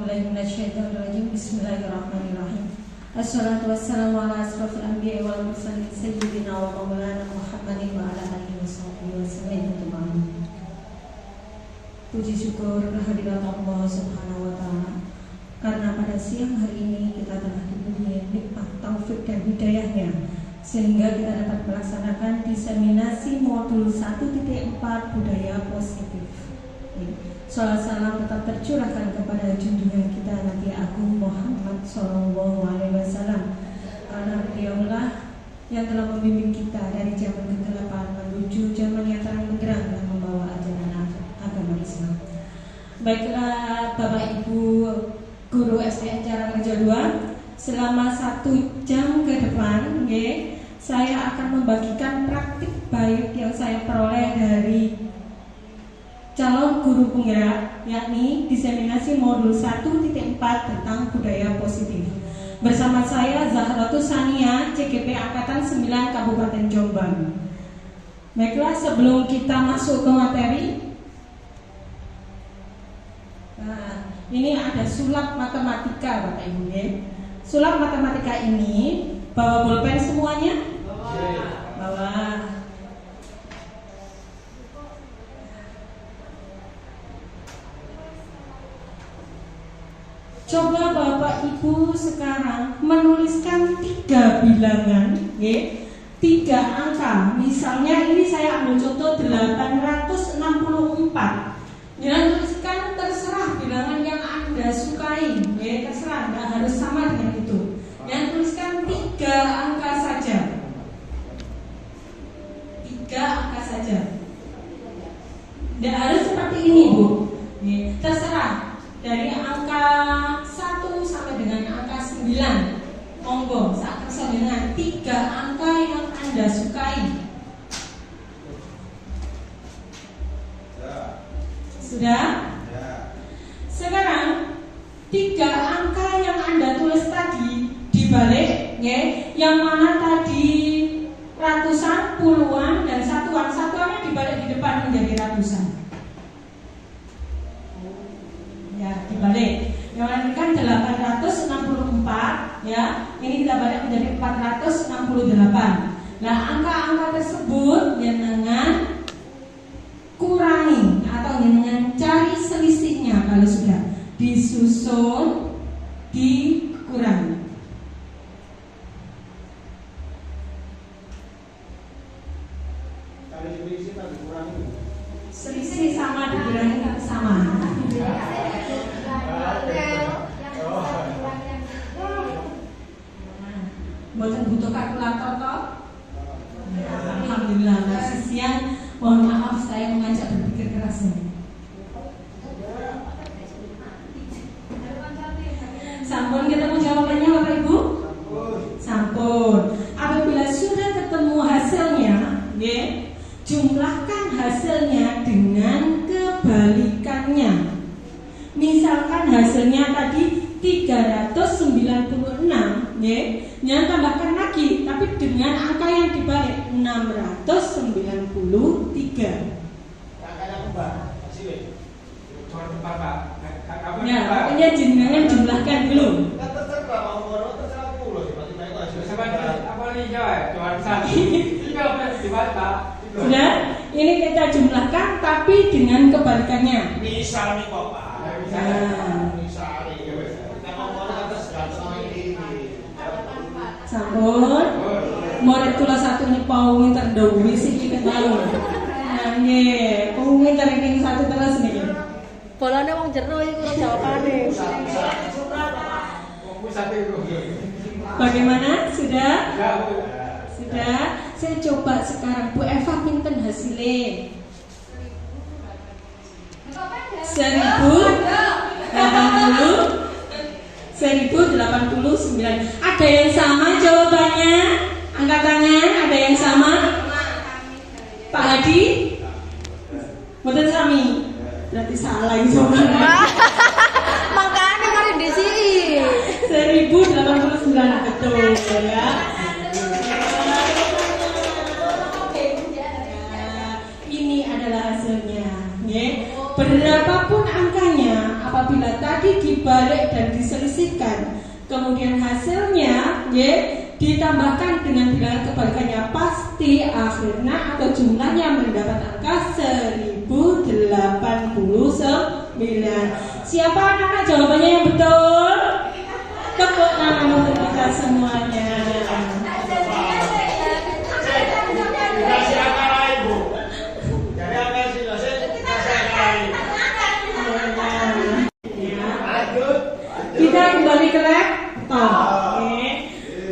A'udzubillahiminasyaitonirrajim. Bismillahirrahmanirrahim. Assalatu wassalamu ala asrofil anbiya'i wal mursalin sayyidina wa maulana Muhammadin wa ala alihi wasallam. Puji syukur kehadirat Allah Subhanahu wa taala, karena pada siang hari ini kita telah diberi nikmat taufik dan hidayahnya sehingga kita dapat melaksanakan diseminasi modul 1.4 budaya positif. Salam salam tetap tercurahkan kepada junjungan kita Nabi Agung Muhammad Sallallahu Alaihi Wasallam, karena beliaulah yang telah membimbing kita dari zaman kegelapan menuju zaman yang terang benderang dan membawa ajaran agama Islam. Baiklah Bapak Ibu guru SDN Jalan Kerja 2, selama 1 jam ke depan, saya akan membagikan praktik baik yang saya peroleh dari calon guru penggerak, yakni diseminasi modul 1.4 tentang budaya positif. Bersama saya Zahratus Sania, CGP Angkatan 9 Kabupaten Jombang. Baiklah, sebelum kita masuk ke materi, ini ada sulap matematika Bapak Ibu. Sulap matematika ini bawa bolpen semuanya? Bawa. Coba Bapak Ibu sekarang menuliskan 3 bilangan, 3 angka. Misalnya ini saya ambil contoh 864. Jangan tuliskan terserah bilangan yang Anda sukai, terserah, tidak harus sama dengan itu. Yang tuliskan 3 angka saja. 3 angka saja. Tidak harus seperti ini Bu. Terserah. Dari angka 1 sampai dengan angka 9. Monggo, saat terserah dengan 3 angka yang Anda sukai. Sudah? Sekarang 3 angka yang Anda tulis tadi dibalik, yang mana tadi ratusan, puluhan, dan satuan. Satuannya dibalik di depan menjadi ratusan. Ya, dibalik. Yang ini kan 864, ya. Ini kita balik menjadi 468. Nah, angka-angka tersebut dengan kurangi atau dengan cari selisihnya. Kalau sudah disusun, dikurangi. Selisih sama dikurangi sama. Buatan butuh kalkulator toh? Alhamdulillah, masih siang. Mohon maaf saya mengajak berpikir keras ini. Sampun ketemu jawabannya Bapak Ibu? Sampun. Apabila sudah ketemu hasilnya, jumlahkan hasilnya dengan kebalikannya. Misalkan hasilnya tadi 396, yang tambahkan lagi, tapi dengan angka yang dibalik 693. Ya, pokoknya jenengan jumlahkan dulu. Sudah, ini kita jumlahkan tapi dengan kebalikannya. Misal nih Bapak. Sampun. Murid kula satu ini paungi terdahulu sih kita tahu. Nah, nggih, paungi ranking 1 terus niki. Bolane wong jero iku ora jawabane. Bagaimana? Sudah? Sudah. Saya coba sekarang Bu Eva pinten hasilnya? 1089. Ada yang sama jawabannya? Angkat tangan. Ada yang sama? Pak Hadi? Mboten sami. Berarti salah ini jawabannya. Makane mari disi. 1089 betul ya. Ini adalah hasilnya, Berapapun angkanya, apabila bila tadi dibalik dan diselisihkan, kemudian hasilnya ditambahkan dengan bilangan kebalikannya, pasti akhirnya atau jumlahnya mendapat angka 1089. Siapa anak-anak jawabannya yang betul? Tepuk tangan untuk kita semuanya. Kita kembali ke laptop.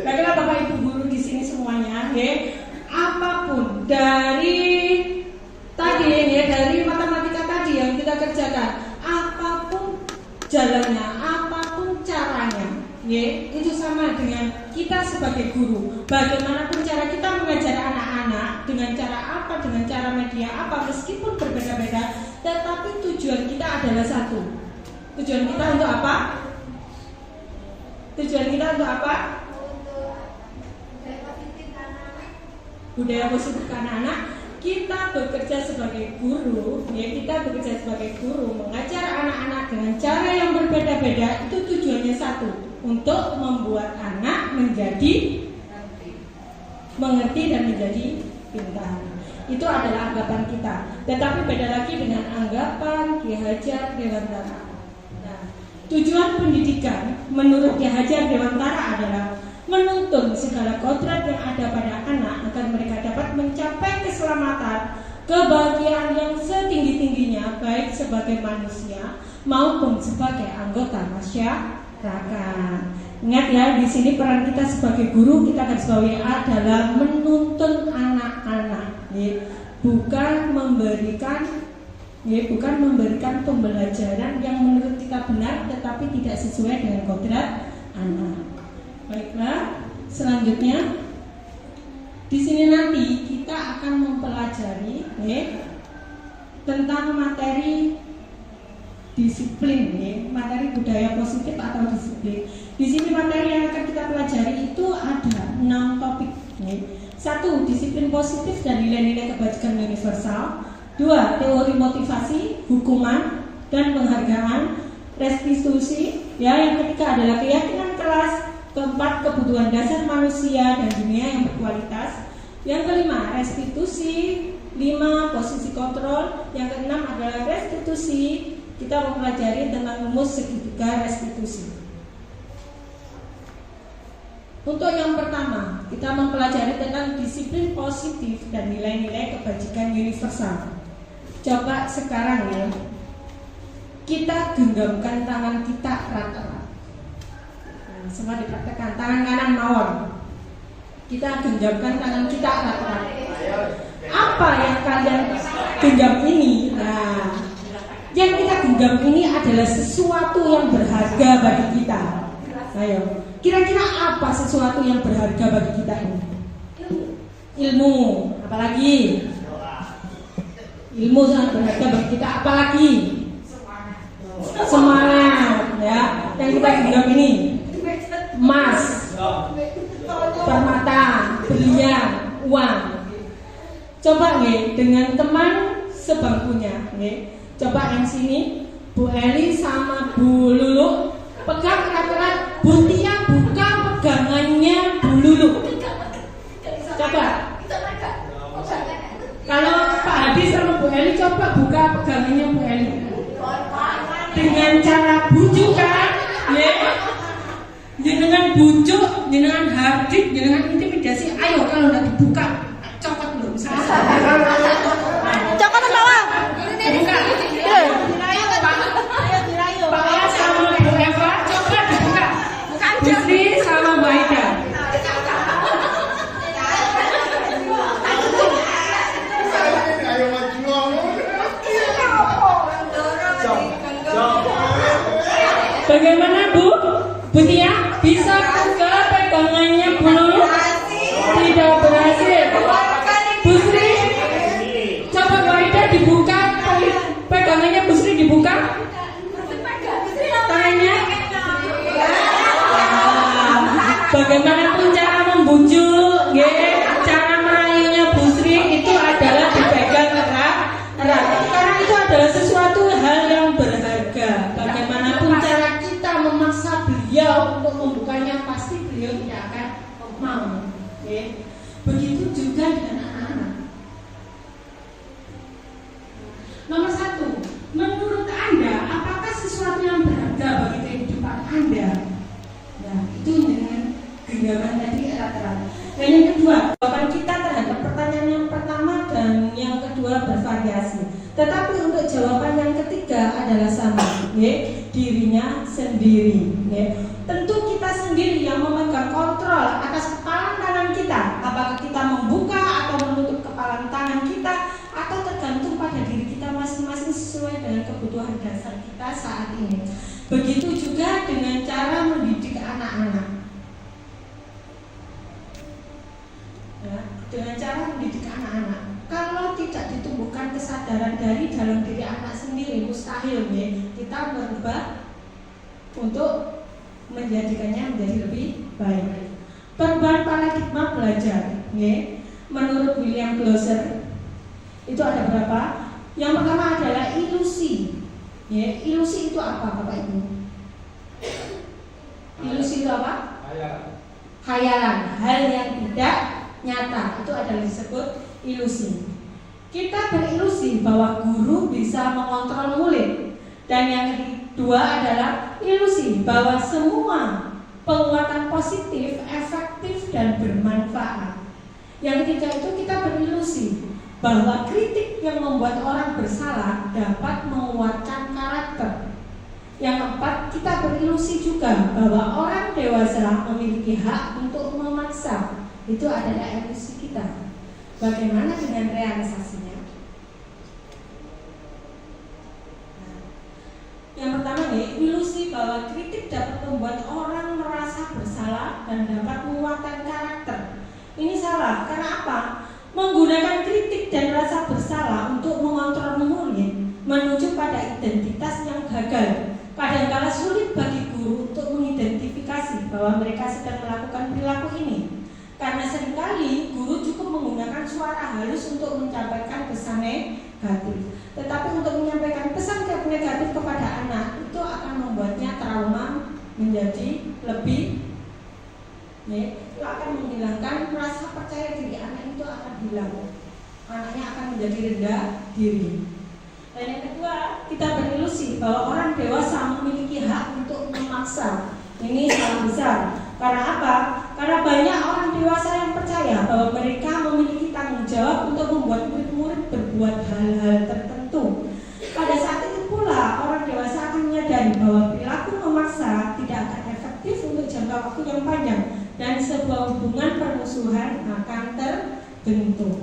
Baiklah Bapak Ibu guru di sini semuanya, apapun dari tadi dari matematika tadi yang kita kerjakan, apapun jalannya, apapun caranya, itu sama dengan kita sebagai guru. Bagaimanapun cara kita mengajar anak-anak, dengan cara apa, dengan cara media apa, meskipun berbeda-beda, tetapi tujuan kita adalah satu. Tujuan kita untuk apa? Tujuan kita untuk apa? Budaya positif anak-anak. Kita bekerja sebagai guru, kita bekerja sebagai guru mengajar anak-anak dengan cara yang berbeda-beda. Itu tujuannya satu, untuk membuat anak menjadi mengerti dan menjadi pintar. Itu adalah anggapan kita. Tetapi beda lagi dengan anggapan Ki Hajar Dewantara. Nah, tujuan pendidikan menurut Ki Hajar Dewantara adalah menuntun segala kodrat yang ada pada anak agar mereka dapat mencapai keselamatan, kebahagiaan yang setinggi-tingginya, baik sebagai manusia maupun sebagai anggota masyarakat. Ingat ya, di sini peran kita sebagai guru, kita garis bawahi adalah menuntun anak-anak, bukan memberikan pembelajaran yang menurut kita benar tetapi tidak sesuai dengan kodrat anak. Baiklah, selanjutnya di sini nanti kita akan mempelajari tentang materi disiplin, materi budaya positif atau disiplin. Di sini materi yang akan kita pelajari itu ada 6 topik. 1. Disiplin positif dan nilai-nilai kebajikan universal. 2. Teori motivasi, hukuman dan penghargaan, restitusi. Yang ketiga adalah keyakinan kelas. Keempat, kebutuhan dasar manusia dan dunia yang berkualitas. Yang kelima, restitusi. 5, posisi kontrol. Yang keenam adalah restitusi. Kita mempelajari tentang rumus segitiga restitusi. Untuk yang pertama, kita mempelajari tentang disiplin positif dan nilai-nilai kebajikan universal. Coba sekarang kita genggamkan tangan kita rata-rata. Semua dipraktekkan, tangan kanan mawon. Kita genggamkan tangan kita rata-rata. Apa yang kalian genggam ini? Nah, yang kita genggam ini adalah sesuatu yang berharga bagi kita. Ayo, kira-kira apa sesuatu yang berharga bagi kita ini? Ilmu, apalagi? Ilmu sangat berharga bagi kita, apalagi? Semangat, ya. Yang kita genggam ini emas, permata, berlian, uang. Coba dengan teman sebangkunya, coba yang sini, Bu Eli sama Bu Lulu pegang erat-erat. Bu Tia buka pegangannya Bu Lulu. Coba. Kalau Pak Hadi sama Bu Eli coba buka pegangannya Bu Eli. Dengan cara bujuk kan, dengan bujuk, dengan hadik, dengan intimidasi. Ayo kalau nggak dibuka, cokot belum selesai. Cokot bawah. Buka. Pak Las sama Bu Eva, coba dibuka. Bu Sri sama Mbak Ida. Bagaimana Bu? Bu Tia bisa buka pegangannya Bu Lulu? Tidak berhasil. Bu Sri, coba Mbak Ida dibuka pegangannya Bu Sri dibuka. Tangannya. Bagaimanapun cara membujuk, cara merayunya Bu Sri itu adalah dipegang erat. Karena itu adalah sesuatu hal yang berharga. Bagaimanapun coba untuk membukanya pasti beliau tidak akan mau. Okay. Begitu juga dengan anak-anak. Nomor 1, menurut Anda apakah sesuatu yang berharga bagi kehidupan Anda? Nah, itu dengan genggaman tadi erat-erat. Dan yang kedua, jawaban kita terhadap pertanyaan yang pertama dan yang kedua bervariasi. Tetapi untuk jawaban yang ketiga adalah sama, dirinya sendiri. Tentu kita sendiri yang memegang kontrol atas kepala tangan kita. Apakah kita membuka atau menutup kepala tangan kita, atau tergantung pada diri kita masing-masing sesuai dengan kebutuhan dasar kita saat ini. Begitu juga dengan cara mendidik anak-anak. Ya, dengan cara mendidik anak-anak, kalau tidak ditumbuhkan kesadaran dari dalam diri anak sendiri, mustahil kita berubah untuk menjadikannya menjadi lebih baik. Perubahan paradigma belajar, menurut William Glasser itu ada berapa? Yang pertama adalah ilusi. Ilusi itu apa, Bapak Ibu? Ilusi itu apa? Khayalan, hal yang tidak nyata, itu adalah disebut ilusi. Kita berilusi bahwa guru bisa mengontrol murid. Dan yang kedua adalah ilusi bahwa semua penguatan positif, efektif dan bermanfaat. Yang ketiga itu kita berilusi bahwa kritik yang membuat orang bersalah dapat menguatkan karakter. Yang keempat, kita berilusi juga bahwa orang dewasa memiliki hak untuk memaksa. Itu adalah ilusi kita. Bagaimana dengan realisasinya? Yang pertama ilusi bahwa kritik dapat membuat orang merasa bersalah dan dapat menguatkan karakter. Ini salah, karena apa? Menggunakan kritik dan rasa bersalah untuk mengontrol murid menuju pada identitas yang gagal. Kadang-kala sulit bagi guru untuk mengidentifikasi bahwa mereka sedang melakukan perilaku ini. Karena seringkali guru cukup menggunakan suara halus untuk menyampaikan pesan negatif. Tetapi untuk menyampaikan pesan negatif kepada anak itu akan membuatnya trauma menjadi lebih, itu akan menghilangkan rasa percaya diri anak, itu akan hilang. Anaknya akan menjadi rendah diri. Dan yang kedua, kita berilusi bahwa orang dewasa memiliki hak untuk memaksa. Ini salah besar. Karena apa? Karena banyak orang dewasa yang percaya bahwa mereka memiliki tanggung jawab untuk membuat murid-murid berbuat hal-hal tertentu. Pada saat itu pula orang dewasa akan menyadari bahwa perilaku memaksa tidak akan efektif untuk jangka waktu yang panjang dan sebuah hubungan permusuhan akan terbentuk.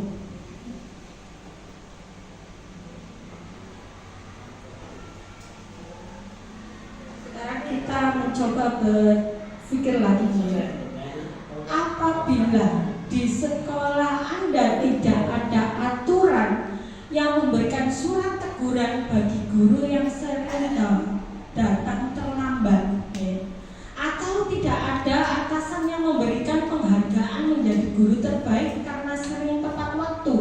Sekarang kita mencoba berpikir lagi. Apabila di sekolah Anda tidak ada aturan yang memberikan surat teguran bagi guru yang sering datang terlambat, atau tidak ada atasan yang memberikan penghargaan menjadi guru terbaik karena sering tepat waktu,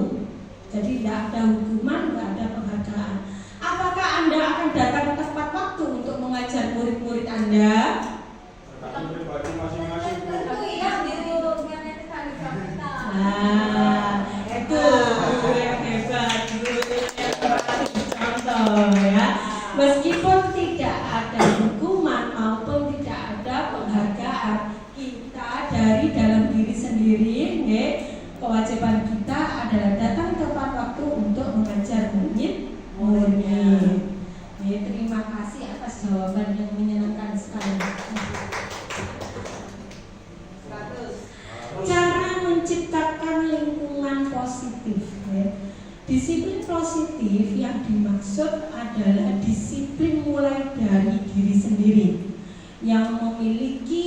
jadi tidak ada hukuman, tidak ada penghargaan, apakah Anda akan datang tepat waktu untuk mengajar murid-murid Anda? Itu guru yang hebat, guru yang contoh ya. Meskipun tidak ada hukuman maupun tidak ada penghargaan, kita dari dalam diri sendiri, kewajiban kita adalah datang tepat waktu untuk mengajar murid. Terima kasih atas jawaban yang menyenangkan sekali. Cara menciptakan lingkungan positif. Disiplin positif yang dimaksud adalah disiplin mulai dari diri sendiri yang memiliki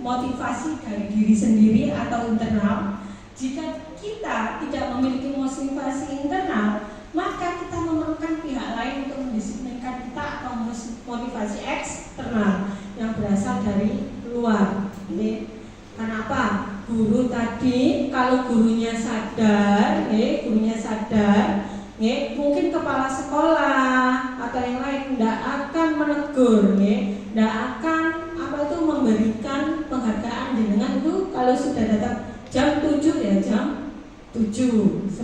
motivasi dari diri sendiri atau internal. Jika kita tidak memiliki motivasi internal, maka kita memerlukan pihak lain untuk mendisiplinkan kita atau motivasi eksternal yang berasal dari luar. Kenapa? Guru tadi, kalau gurunya sadar, mungkin kepala sekolah atau yang lain tidak akan menegur, tidak akan memberi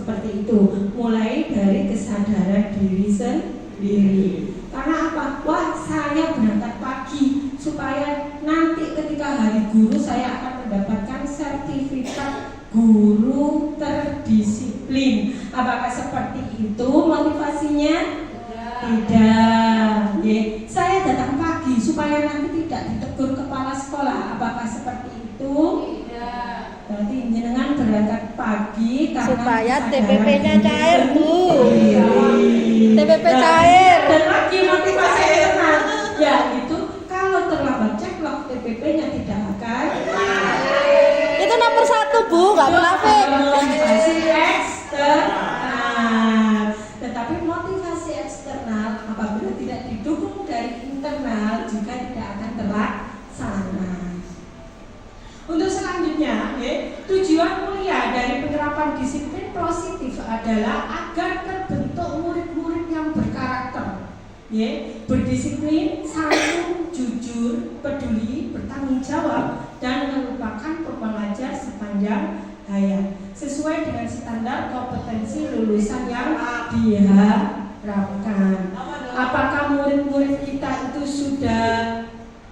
seperti itu. Mulai dari kesadaran diri sendiri. Karena apa? Wah, saya berangkat pagi supaya nanti ketika hari guru saya akan mendapatkan sertifikat guru terdisiplin. Apakah seperti itu motivasinya? Tidak. Saya datang pagi supaya nanti tidak ditegur kepala sekolah. Apakah seperti itu? Tidak. Berarti jenengan berangkat pagi karena supaya TPP-nya cair, Bu. TPP Nah, cair. Dan lagi motivasi eksternal, yaitu kalau terlambat ceklock TPP-nya tidak akan. Itu nomor 1, Bu, nggak munafik. Motivasi eksternal. Tetapi motivasi eksternal apabila tidak didukung dari internal juga tidak akan terlaksana. Untuk selanjutnya, tujuan mulia dari penerapan disiplin positif adalah agar terbentuk murid-murid yang berkarakter, berdisiplin, santun, jujur, peduli, bertanggung jawab, dan merupakan pembelajar sepanjang hayat sesuai dengan standar kompetensi lulusan yang diharapkan. Apakah murid-murid kita itu sudah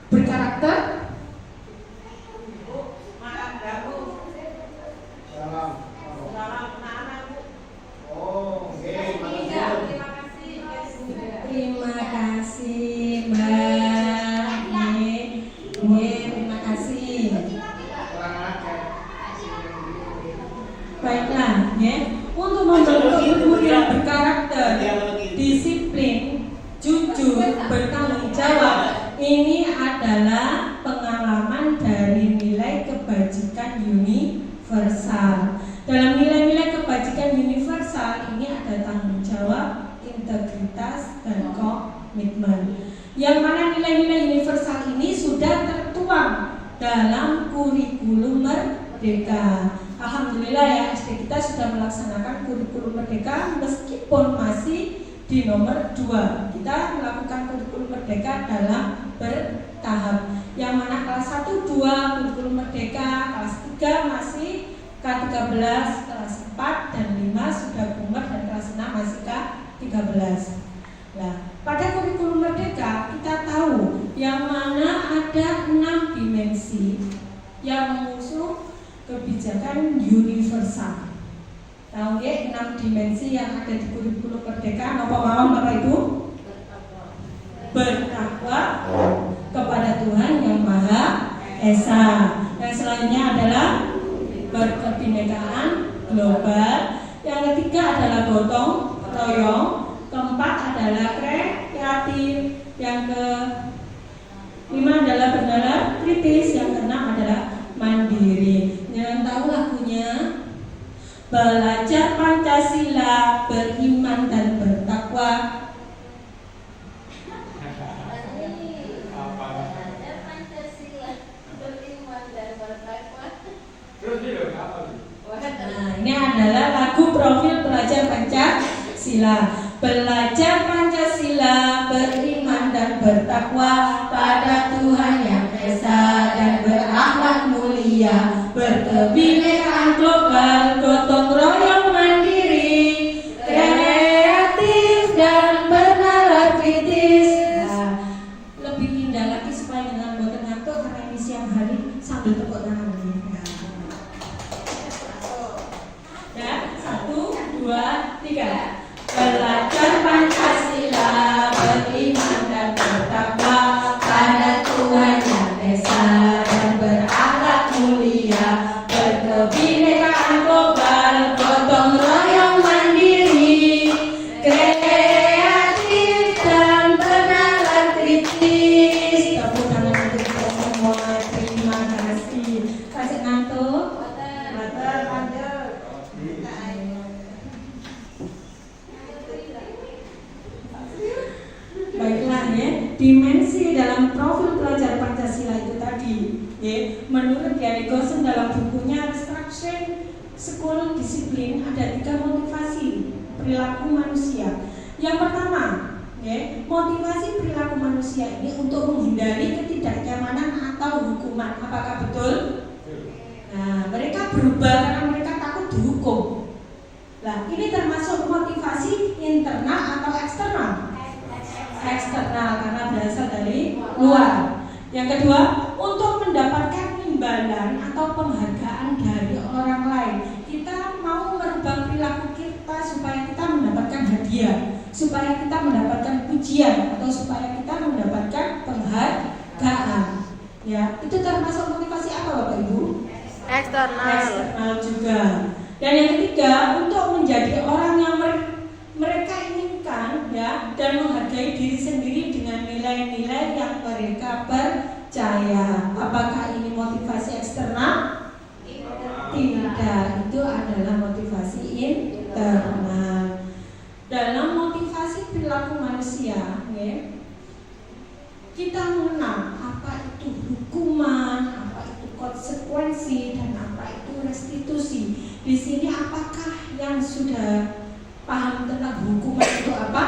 berkarakter? Terima kasih Mbak. Terima kasih. Baiklah, untuk membentuk guru yang berkarakter, disiplin, jujur, bertanggung jawab, ini adalah pengalaman dari nilai kebajikan universal. Dalam nilai-nilai kebajikan universal ini ada tanggung jawab, integritas, dan komitmen. Yang mana nilai-nilai universal ini sudah tertuang dalam kurikulum Merdeka. Alhamdulillah ya, SD kita sudah melaksanakan kurikulum Merdeka meskipun masih di nomor 2. Kita melakukan kurikulum Merdeka dalam bertahap. Yang mana kelas 1, 2 kurikulum Merdeka, kelas 3 masih K13, kelas 4 dan 5 sudah Bunga, dan kelas 6 masih K13. Nah, pada kurikulum Merdeka kita tahu yang mana ada 6 dimensi yang mengusung kebijakan universal. Tahu nggih 6 dimensi yang ada di kurikulum Merdeka? Napa mawon Bapak Ibu? Bertakwa kepada Tuhan yang Maha Esa. Yang selanjutnya adalah berkebinekaan global. Yang ketiga adalah gotong royong. Keempat adalah kreatif. Yang kelima adalah bernada kritis. Yang keenam adalah mandiri. Yang tahu lagunya? Belajar Pancasila, beriman dan bertakwa. Nah, ini adalah lagu profil pelajar Pancasila. Belajar Pancasila, beriman dan bertakwa pada Tuhan yang Esa dan berakhlak mulia, berkebinekaan global, gotong royong mandiri, kreatif dan bernalar kritis. Nah, lebih indah lagi supaya dengan boten ngantuk karena ini siang hari sambil tepuk tangan. Ya, 1, 2, 3. Belajar Pancasila, beriman dan bertakwa pada Tuhan yang Esa dan berakhlak mulia, berkebinekaan global, gotong royong mandiri, kreatif dan bernalar kritis. Tepuk tangan untuk kita semua. Terima kasih. Kasih ngantuk. Baiklah ya, dimensi dalam profil pelajar Pancasila itu tadi ya, menurut Gary Gosen dalam bukunya Instruction School Discipline ada 3 motivasi perilaku manusia. Yang pertama ya, motivasi perilaku manusia ini untuk menghindari ketidaknyamanan atau hukuman. Apakah betul? Nah, mereka berubah karena mereka takut dihukum. Nah, eksternal karena berasal dari luar. Yang kedua, untuk mendapatkan imbalan atau penghargaan dari orang lain. Kita mau merubah perilaku kita supaya kita mendapatkan hadiah, supaya kita mendapatkan pujian, atau supaya kita mendapatkan penghargaan. Ya, itu termasuk motivasi apa Bapak Ibu? Eksternal juga. Dan yang ketiga, untuk menjadi orang yang mereka inginkan, ya, dan menghargai diri sendiri dengan nilai-nilai yang mereka percaya. Apakah ini motivasi eksternal? Tidak, itu adalah motivasi internal. Dalam motivasi perilaku manusia, ya, kita mengenal apa itu hukuman, apa itu konsekuensi, dan apa itu restitusi. Di sini apakah yang sudah paham tentang hukuman itu apa?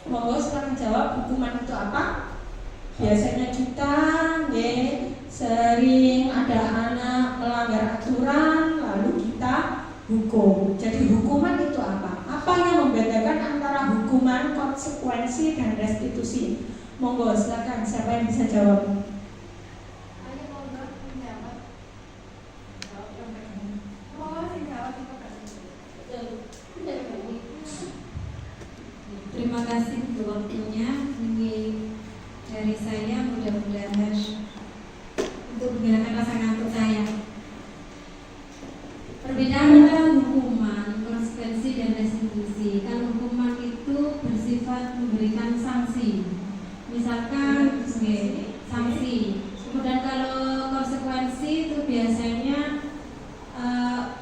Monggo sekarang jawab, hukuman itu apa? Biasanya kita sering ada anak melanggar aturan, lalu kita hukum. Jadi hukuman itu apa? Apa yang membedakan antara hukuman, konsekuensi, dan restitusi? Monggo silakan, siapa yang bisa jawab? Terima kasih untuk waktunya. Ini dari saya, mudah-mudahan untuk menghilangkan rasa ngantuk saya. Perbedaan antara hukuman, konsekuensi, dan restitusi. Kalau hukuman itu bersifat memberikan sanksi, misalkan sanksi. Kemudian kalau konsekuensi itu biasanya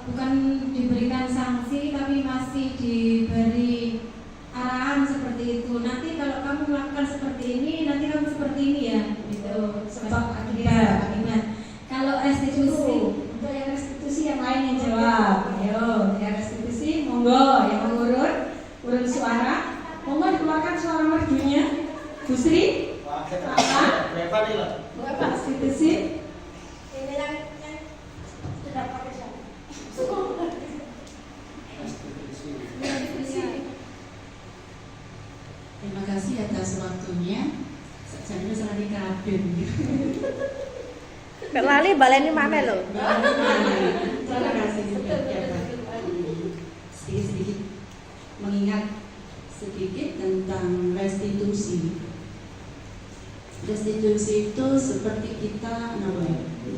bukan diberikan sanksi, tapi masih diberi arahan seperti itu. Nanti kalau kamu melakukan seperti ini, nanti kamu seperti ini ya, gitu. Sebab akibat. Kalau restitusi, untuk yang restitusi yang lain yang jawab. Ayo, yang restitusi, monggo yang urun suara. Monggo dikeluarkan suara merdunya. Bu Sri, apa? Bapak restitusi. Ini yang sudah pakai siapa? Terima kasih atas waktunya. Jadi salah di Kadin. Mbak Lali baleni mana lo? Terima kasih juga ya Pak. Sedikit mengingat sedikit tentang restitusi. Restitusi itu seperti kita membagi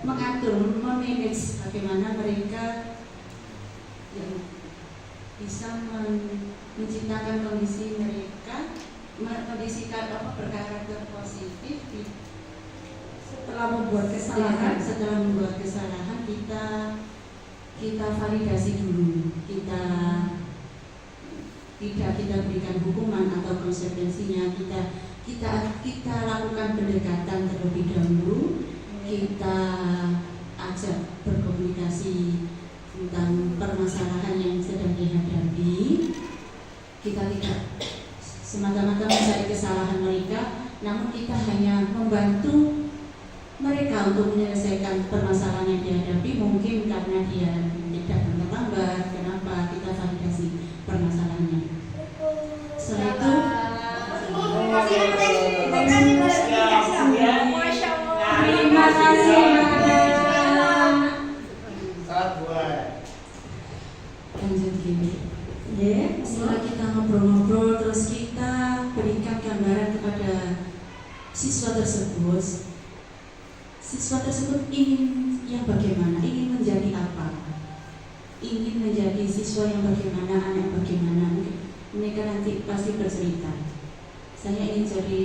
mengatur, memanage bagaimana mereka yang bisa menciptakan kondisi mereka, mengkondisikan berkarakter positif. Setelah membuat kesalahan, kita validasi dulu, kita berikan hukuman atau konsekuensinya, kita lakukan pendekatan terlebih dahulu, kita ajak berkomunikasi tentang permasalahan yang sedang dihadapi. Kita tidak semata-mata mencari kesalahan mereka, namun kita hanya membantu mereka untuk menyelesaikan permasalahan yang dihadapi. Mungkin karena dia tidak terlambat, kenapa, kita validasi permasalahannya. Setelah itu terima kasih. Lanjut gini. Setelah kita ngobrol-ngobrol, terus kita berikan gambaran kepada siswa tersebut. Siswa tersebut ingin yang bagaimana, ingin menjadi apa, ingin menjadi siswa yang bagaimana, anak bagaimana. Mereka nanti pasti bercerita, saya ingin jadi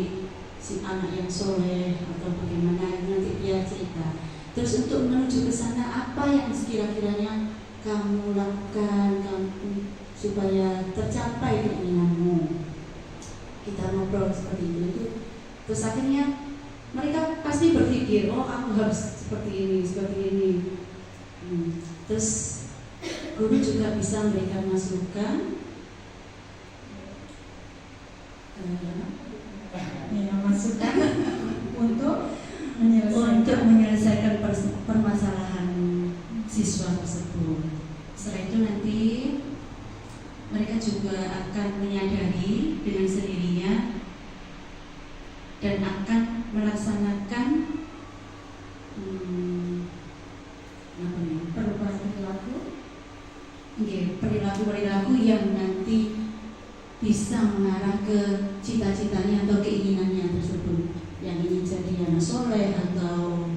si anak yang soleh atau bagaimana, nanti dia cerita. Terus untuk menuju ke sana, apa yang sekira-kiranya kamu lakukan supaya tercapai keinginanmu. Kita ngobrol seperti itu. Terus akhirnya mereka pasti berpikir, oh aku harus seperti ini. Terus guru juga bisa memberikan masukan. Masukan untuk menyelesaikan permasalahan siswa tersebut. Setelah itu nanti juga akan menyadari dengan sendirinya dan akan melaksanakan Perubahan perilaku. Perilaku yang nanti bisa mengarah ke cita-citanya atau keinginannya tersebut, yang ingin jadi anak soleh atau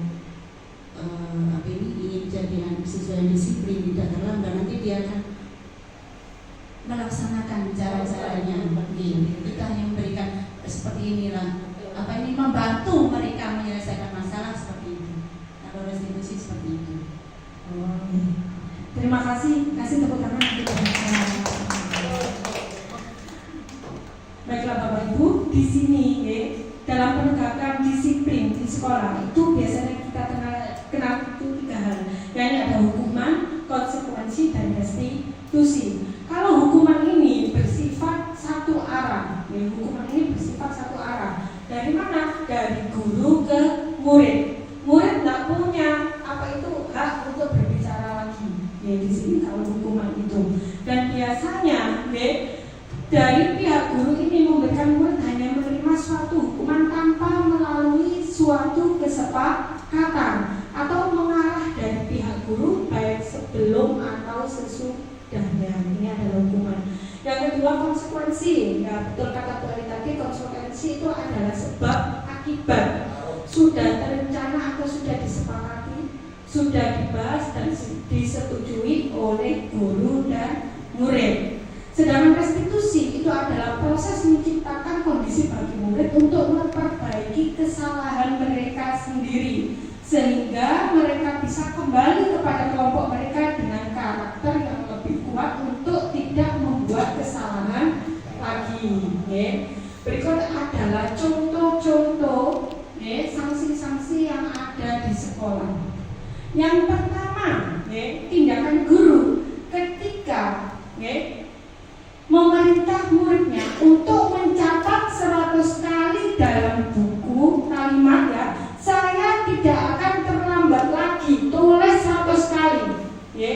ingin jadi anak siswa yang disiplin, tidak terlambat. Nanti dia akan melaksanakan cara-caranya. Kita hanya memberikan seperti inilah, ini membantu mereka menyelesaikan masalah seperti itu. Kalau restitusi seperti itu. Terima kasih, kasih tepuk tangan untuk Baiklah Bapak Ibu, di sini dalam penegakan disiplin di sekolah itu biasanya kita kenal itu 3 hal. Yang ada hukuman, konsekuensi, dan restitusi. Kalau hukuman ini bersifat satu arah, hukuman ini bersifat satu arah. Dari mana? Dari guru ke murid. Murid tidak punya hak untuk berbicara lagi. Di sini kalau hukuman itu. Dan biasanya dari pihak guru ini memberikan murid hanya menerima suatu hukuman tanpa melalui suatu kesepakatan atau mengarah dari pihak guru baik sebelum atau sesudahnya. Ini adalah hukuman. Yang kedua, konsekuensi. Ya, betul kata Bu Ali tadi, konsekuensi itu adalah sebab akibat. Sudah terencana atau sudah disepakati, sudah dibahas dan disetujui oleh guru dan murid. Sedangkan restitusi itu adalah proses menciptakan kondisi bagi murid untuk memperbaiki kesalahan mereka sendiri, sehingga mereka bisa kembali kepada kelompok mereka dengan karakter yang lebih kuat untuk tidak membuat kesalahan lagi. Berikut adalah contoh-contoh sanksi-sanksi yang ada di sekolah. Yang pertama, tindakan guru ketika memerintah muridnya untuk mencatat 100 kali dalam buku kalimat, saya tidak akan terlambat lagi, tulis 100 kali,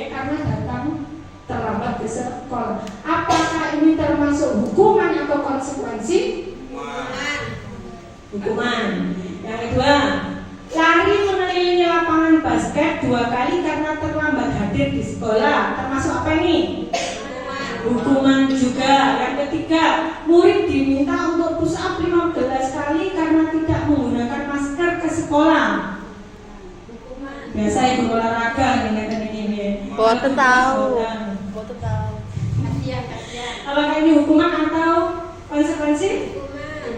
karena datang terlambat ke sekolah. Apakah ini termasuk hukuman atau konsekuensi? Hukuman. Yang kedua, lari mengelilingi lapangan basket 2 kali karena terlambat hadir di sekolah, termasuk apa ini? Hukuman juga. Yang ketiga, murid diminta untuk push up 15 kali karena tidak menggunakan masker ke sekolah. Biasa ibu olahraga ini. Boten tahu. Apakah ini hukuman atau konsekuensi?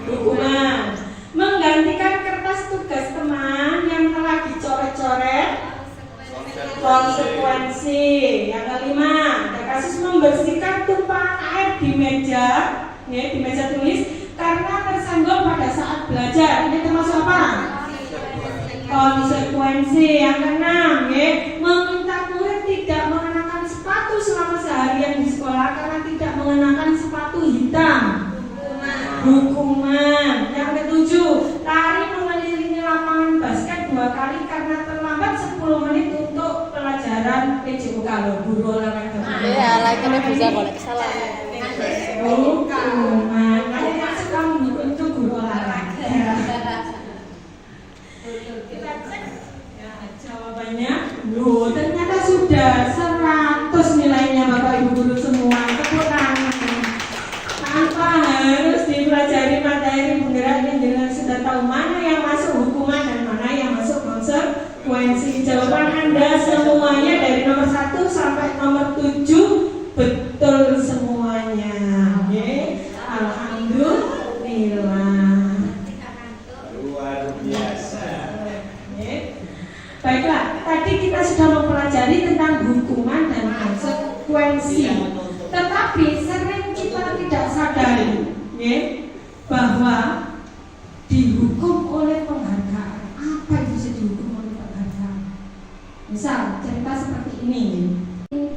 Hukuman. Menggantikan kertas tugas teman yang telah dicoret-coret, konsekuensi. Yang kelima, ada kasus membersihkan tumpahan air di meja tulis karena tersenggol pada saat belajar. Ini termasuk apa? Konsekuensi. Yang keenam, meminta murid tidak mengenakan sepatu selama seharian di sekolah karena tidak mengenakan sepatu hitam. Hukuman. Yang ketujuh, lari mengelilingi lapangan basket 2 kali karena terlambat 10 menit untuk pelajaran PJOK. Guru olahraga. Iya, lagi bisa golek kesalahan. Hukuman. Nanti masuk kamu untuk guru olahraga. Kita cek jawabannya. Ternyata sudah 100 nilainya Bapak Ibu guru semua. Tepuk tangan. Tanpa harus dipelajari materi penggerak yang jelas, sudah tahu mana yang masuk hukuman dan mana yang masuk konsekuensi. Jawaban Anda semuanya dari nomor 1 sampai nomor 7 betul semuanya. Alhamdulillah. Luar biasa. Baiklah, tadi kita sudah mempelajari tentang hukuman dan konsekuensi. Tetapi sering kita tidak sadari bahwa dihukum oleh penghargaan. Apa itu sih dihukum oleh penghargaan? Misal cerita seperti ini,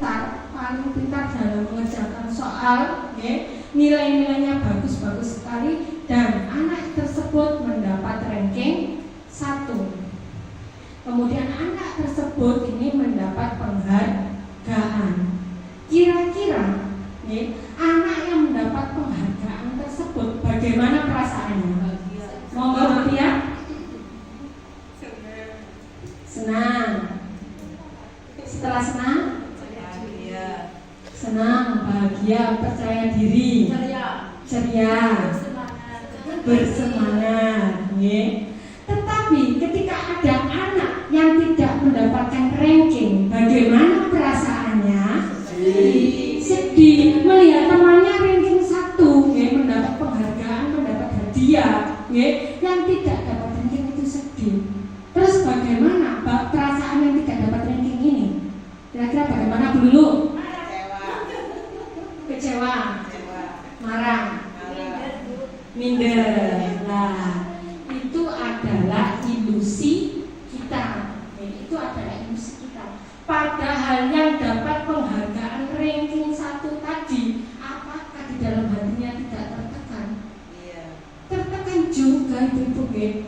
paling pintar dalam mengerjakan soal, nilai-nilainya bagus-bagus sekali, dan anak tersebut mendapat ranking 1. Kemudian anak tersebut ini mendapat penghargaan. Kira-kira anak bagaimana perasaannya? Mau bahagia? Senang. Setelah senang? Senang, bahagia, percaya diri, ceria, bersemangat. Tetapi ketika ada anak yang tidak mendapatkan ranking, bagaimana perasaannya? Sedih melihat temannya ranking 1, mendapat penghargaan, mendapat hadiah, yang tidak dapat ranking itu sedih. Terus bagaimana perasaan yang tidak dapat ranking ini? Kira-kira bagaimana dulu? Kecewa, marah, minder. Nah, itu adalah ilusi kita. Itu adalah ilusi kita. Padahal yang dapat penghargaan ranking 1 tadi, apakah di dalam hatinya tidak tertekan? Tertekan juga ibu-ibu.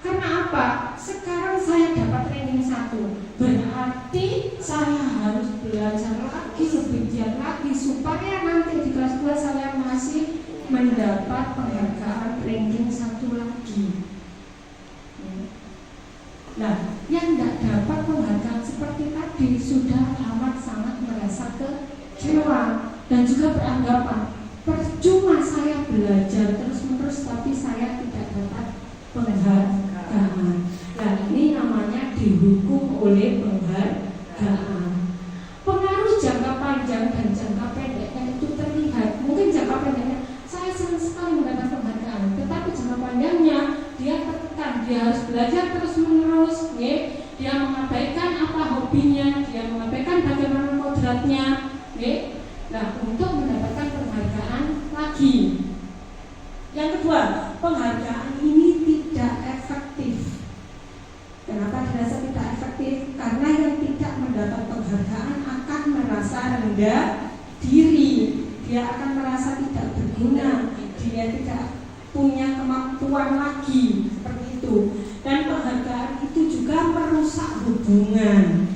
Karena apa? Sekarang saya dapat ranking 1, berarti saya harus belajar lagi, lebih giat lagi supaya nanti di kelas 2 saya masih mendapat penghargaan ranking 1 lagi. Nah, yang tidak dapat penghargaan seperti tadi sudah amat sangat merasa kecewa dan juga beranggapan percuma saya belajar terus-menerus tapi saya tidak dapat penghargaan. Nah, ini namanya dihukum oleh penghargaan. Pengaruh jangka panjang dan jangka pendeknya itu terlihat. Mungkin jangka pendeknya saya senang sekali mendapat penghargaan, tetapi jangka panjangnya dia tertekan, dia harus belajar terus-menerus, dia mengabaikan apa hobinya, dia mengabaikan bagaimana kodratnya, nah untuk mendapatkan penghargaan lagi. Yang kedua, penghargaan ini tidak efektif. Kenapa dirasa tidak efektif? Karena yang tidak mendapat penghargaan akan merasa rendah diri, dia akan merasa tidak berguna, dia tidak punya kemampuan lagi, seperti itu. Dan penghargaan itu juga merusak hubungan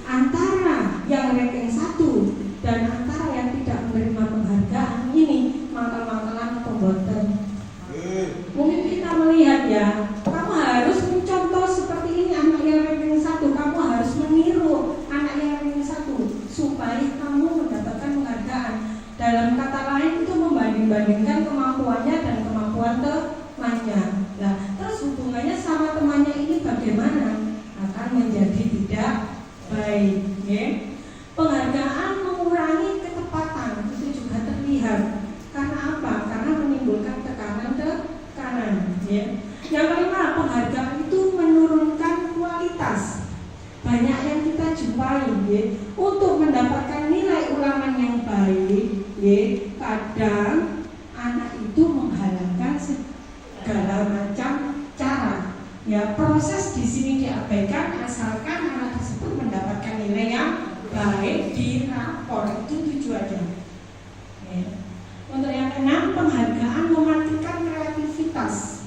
antara yang ranking 1 dan antara yang tidak menerima penghargaan ini, mangkal-mangkalan pemboten. Mungkin kita melihat ya, kamu harus mencontoh seperti ini anak yang ranking 1, kamu harus meniru anak yang ranking 1 supaya kamu mendapatkan penghargaan. Dalam kata lain itu membanding-bandingkan kemampuannya dan kemampuan temannya. Nah, terus hubungannya sama temannya ini bagaimana? Akan menjadi tidak baik. Penghargaan mengurangi ketepatan, itu juga terlihat. Karena apa? Karena menimbulkan tekanan. Yang kelima, penghargaan itu menurunkan kualitas. Banyak yang kita jumpai, untuk mendapatkan nilai ulangan yang baik, kadang anak itu menghalalkan segala macam cara. Proses di sini diabaikan asalkan anak tersebut mendapatkan nilai yang baik di rapor, itu tujuannya. Untuk yang keenam, penghargaan mematikan kreativitas.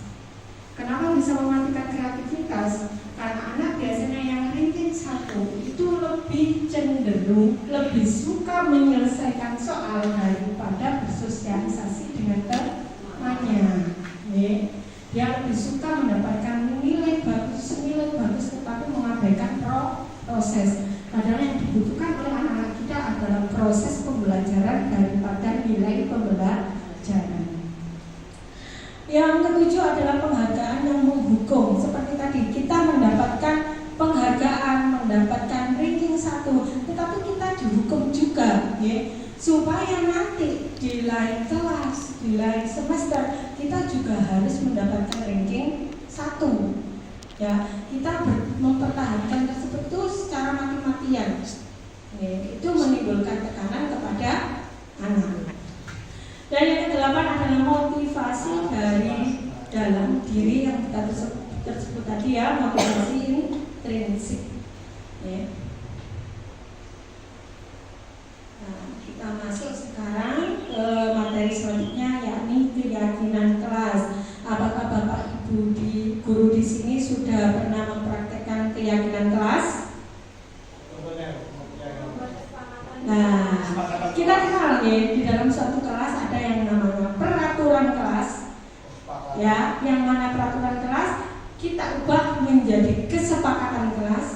Kenapa bisa mematikan kreativitas? Karena anak biasanya yang ranking 1 itu lebih cenderung, lebih suka menyelesaikan soal daripada bersosialisasi dengan temannya. Dia lebih suka mendapatkan nilai bagus tetapi mengabaikan proses. Padahal yang dibutuhkan oleh anak-anak kita adalah proses pembelajaran daripada nilai pembelajaran. Yang ketujuh adalah penghargaan yang menghukum. Seperti tadi kita mendapatkan penghargaan, mendapatkan ranking 1, tetapi kita dihukum juga, supaya nanti di lain kelas, di lain semester kita juga harus mendapatkan ranking 1. Kita mempertahankan tersebut itu secara mati-matian. Itu menimbulkan tekanan kepada anak. Dan yang kedelapan adalah motivasi dari dalam diri yang kita tersebut tadi, motivasi intrinsik. Nah, kita masuk sekarang ke materi selanjutnya, yakni keyakinan kelas. Apakah Bapak Ibu guru di sini sudah pernah mempraktekkan keyakinan kelas? Nah, kita kenal di dalam suatu kelas ada yang namanya peraturan kelas. ya, yang mana peraturan kelas kita ubah menjadi kesepakatan kelas.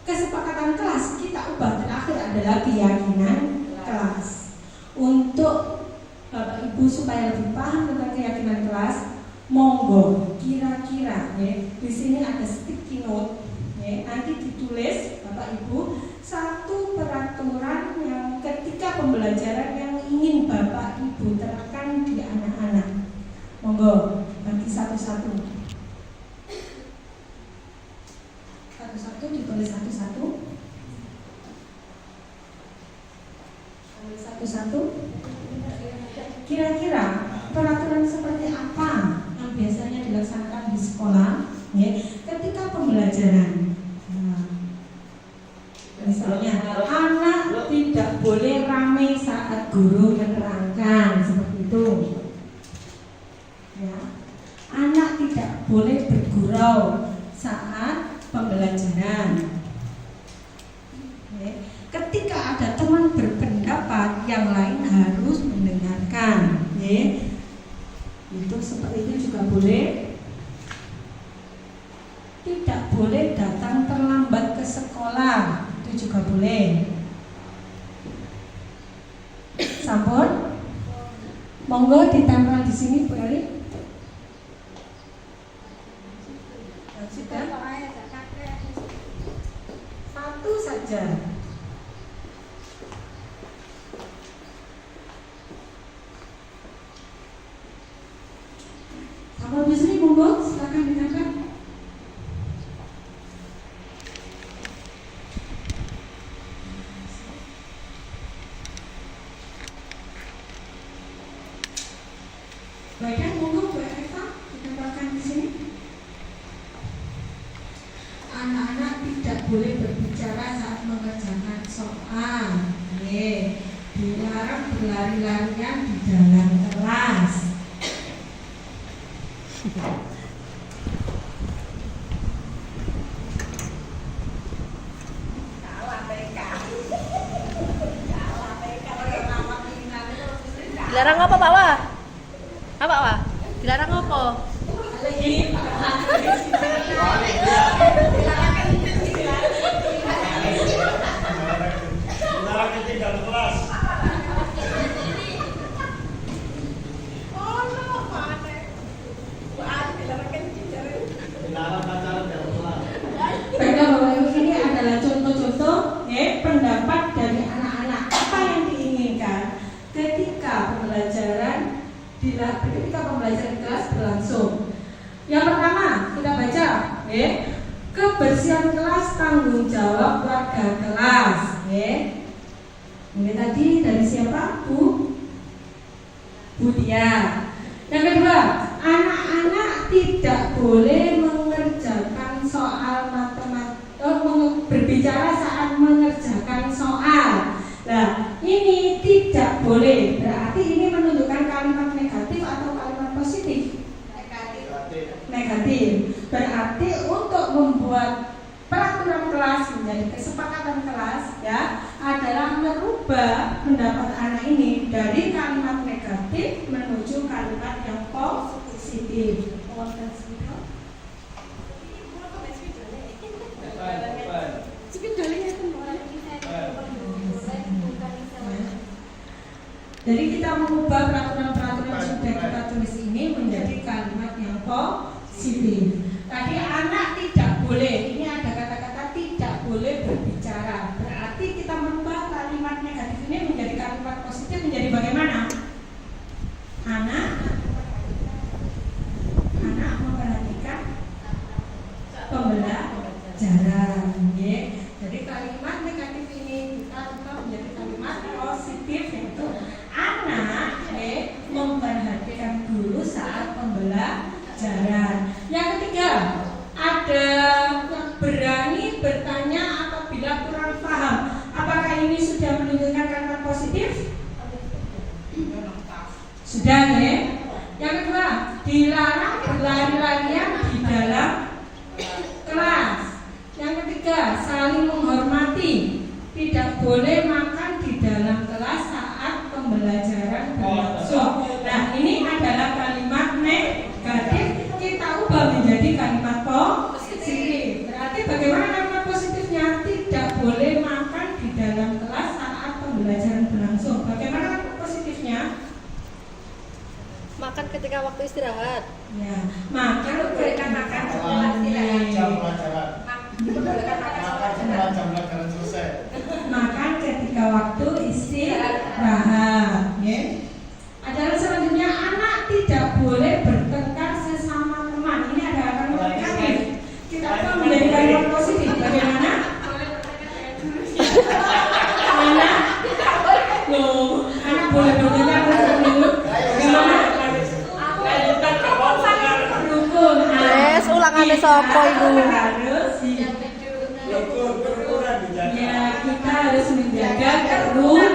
Kesepakatan kelas kita ubah terakhir adalah keyakinan kelas. Untuk Bapak Ibu supaya lebih paham tentang keyakinan kelas, monggo kira-kira ya, di sini ada sticky note ya, nanti ditulis Bapak Ibu satu peraturan yang ketika pembelajaran yang ingin Bapak Ibu terapkan di anak-anak. Monggo bagi satu-satu. Satu-satu ditulis satu-satu. Tulis satu-satu. Kira-kira peraturan seperti apa yang biasanya dilaksanakan di sekolah ya, ketika pembelajaran? Misalnya anak tidak boleh ramai saat guru menerangkan, seperti itu ya. Anak tidak boleh bergurau saat pembelajaran ya. Ketika ada teman berpendapat, yang lain harus mendengarkan ya. Itu seperti itu juga boleh. Tidak boleh datang terlambat ke sekolah, itu juga boleh. Sampun, monggo ditempel di sini Bu Eli. Sudah, satu saja. Sampun di sini monggo, silakan ditempel. Baiklah, monggo Bu Eva ditempelkan di sini. Anak-anak tidak boleh berbicara saat mengerjakan soal. Dilarang berlari-larian di dalam kelas. Dilarang apa Pak Wah? Apa Wah? Dilarang apa? Dilarang ketinggal kelas. Dilarang pacaran dalam kelas. Baiklah Bapak Ibu, ini adalah contoh-contoh pendapat dari anak-anak. Apa yang diinginkan ketika pembelajaran kelas berlangsung. Yang pertama kita baca kebersihan kelas, tanggung jawab warga kelas. Ini tadi dari siapa? Bu Dia. Yang kedua, anak-anak tidak boleh mengerjakan soal matematika, berbicara saat mengerjakan soal. Nah, ini tidak boleh. Berarti ini menunjukkan kalimat negatif atau kalimat positif? Negatif. Berarti untuk membuat peraturan kelas menjadi kesepakatan kelas ya adalah merubah pendapat anak ini dari kalimat negatif menuju kalimat yang positif. Jadi kita mengubah peraturan-peraturan yang sudah kita tulis ini menjadi kalimat yang positif. Tadi anak tidak boleh, ini ada kata-kata tidak boleh berbicara. Berarti kita merubah kalimat negatif ini menjadi kalimat positif menjadi bagaimana? Anak memperhatikan pembelajaran. Jadi kalimat negatif ini kita ubah menjadi kalimat positif, yaitu anak memperhatikan guru saat pembelajaran. Yang ketiga, ada yang berani bertanya apabila kurang paham. Apakah ini sudah menunjukkan kalimat positif? Sudah ya. Yang kedua, dilarang berlari-larian di dalam kelas. Yang ketiga, saling menghormati. Tidak boleh makan di dalam kelas saat pembelajaran berlangsung. Nah, ini adalah kalimat negatif. ketika waktu istirahat. Ya, maka dikatakan jam pelajaran. Jam pelajaran selesai. maka ketika waktu istirahat, ya. Adalah selanjutnya anak tidak boleh bertengkar sesama teman. Ini ada akan negatif. Kita akan menjadikan yang positif. Bagaimana? Anak, anak boleh bertengkar dulu. Bagaimana? Rukun. Yes, ulangannya sopo iku. Harus ya, kita harus menjaga kerukunan,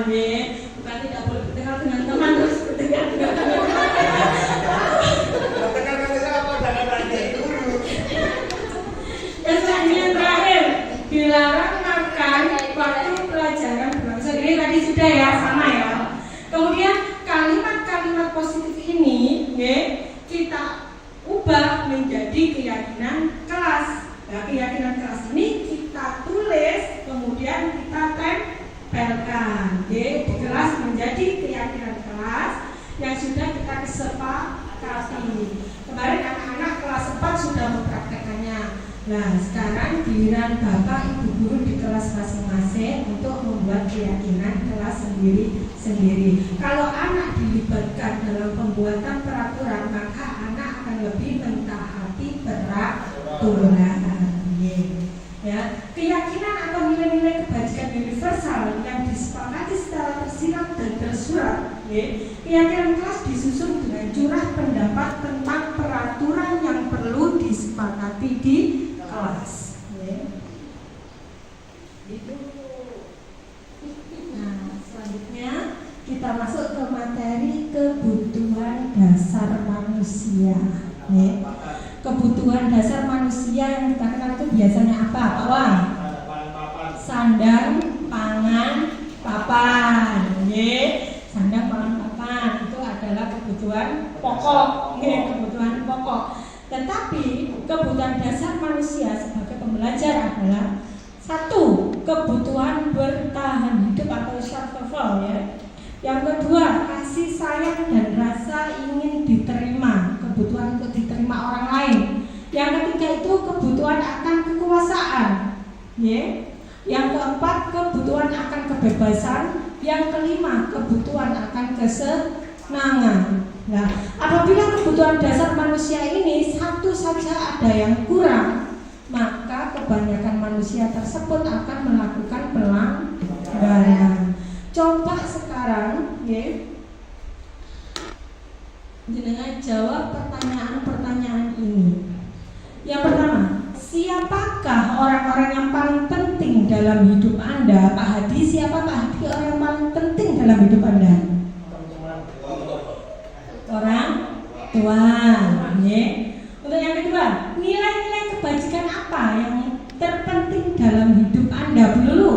ya. Bukan tidak boleh bertengkar dengan teman, terus bertengkar dengan teman. Yang terakhir, dilarang makan waktu pelajaran berbahasa Inggris. Tadi sudah ya, sama ya. Kemudian kalimat-kalimat positif ini, ya, kita ubah menjadi keyakinan kelas. Nah, keyakinan kelas ini kita tulis, kemudian kita tempelkan, ya, di kelas menjadi keyakinan kelas yang sudah kita kesepakati. Kemarin anak-anak kelas 4 sudah mempraktekannya. Nah, sekarang giliran Bapak Ibu guru di kelas masing-masing untuk membuat keyakinan kelas sendiri-sendiri. Kalau anak dilibatkan dalam pembuatan peraturan, maka anak akan lebih mentaati peraturan. Ya, keyakinan atau nilai-nilai kebajikan universal yang disepakati secara tersirat dan tersurat. Ya. Keyakinan kelas disusun dengan curah pendapat tentang peraturan yang perlu disepakati di kelas. Ya. Nah, selanjutnya kita masuk ke materi kebutuhan dasar manusia. Ya. Kebutuhan dasar manusia yang kita kenal itu biasanya apa, Pak Wan? Sandang, pangan, papan. Ya. Sandang, pangan, papan itu adalah kebutuhan pokok. Ya, kebutuhan pokok. Tetapi kebutuhan dasar manusia sebagai pembelajar adalah satu, kebutuhan bertahan hidup atau survival, ya. Yang kedua, kasih sayang dan rasa ingin diterima, kebutuhan untuk diterima orang lain. Yang ketiga itu kebutuhan akan kekuasaan, ya. Yang keempat, kebutuhan akan kebebasan. Yang kelima, kebutuhan akan kesenangan. Nah, apabila kebutuhan dasar manusia ini satu saja ada yang kurang, maka kebanyakan manusia tersebut akan melakukan pelanggaran. Coba sekarang, ya, jenengan jawab pertanyaan-pertanyaan ini. Yang pertama, siapakah orang-orang yang paling penting dalam hidup Anda? Pak Hadi, siapa Pak Hadi orang yang paling penting dalam hidup Anda? Orang tua, ya. Untuk yang kedua, nilai-nilai kebajikan apa yang terpenting dalam hidup Anda? Dulu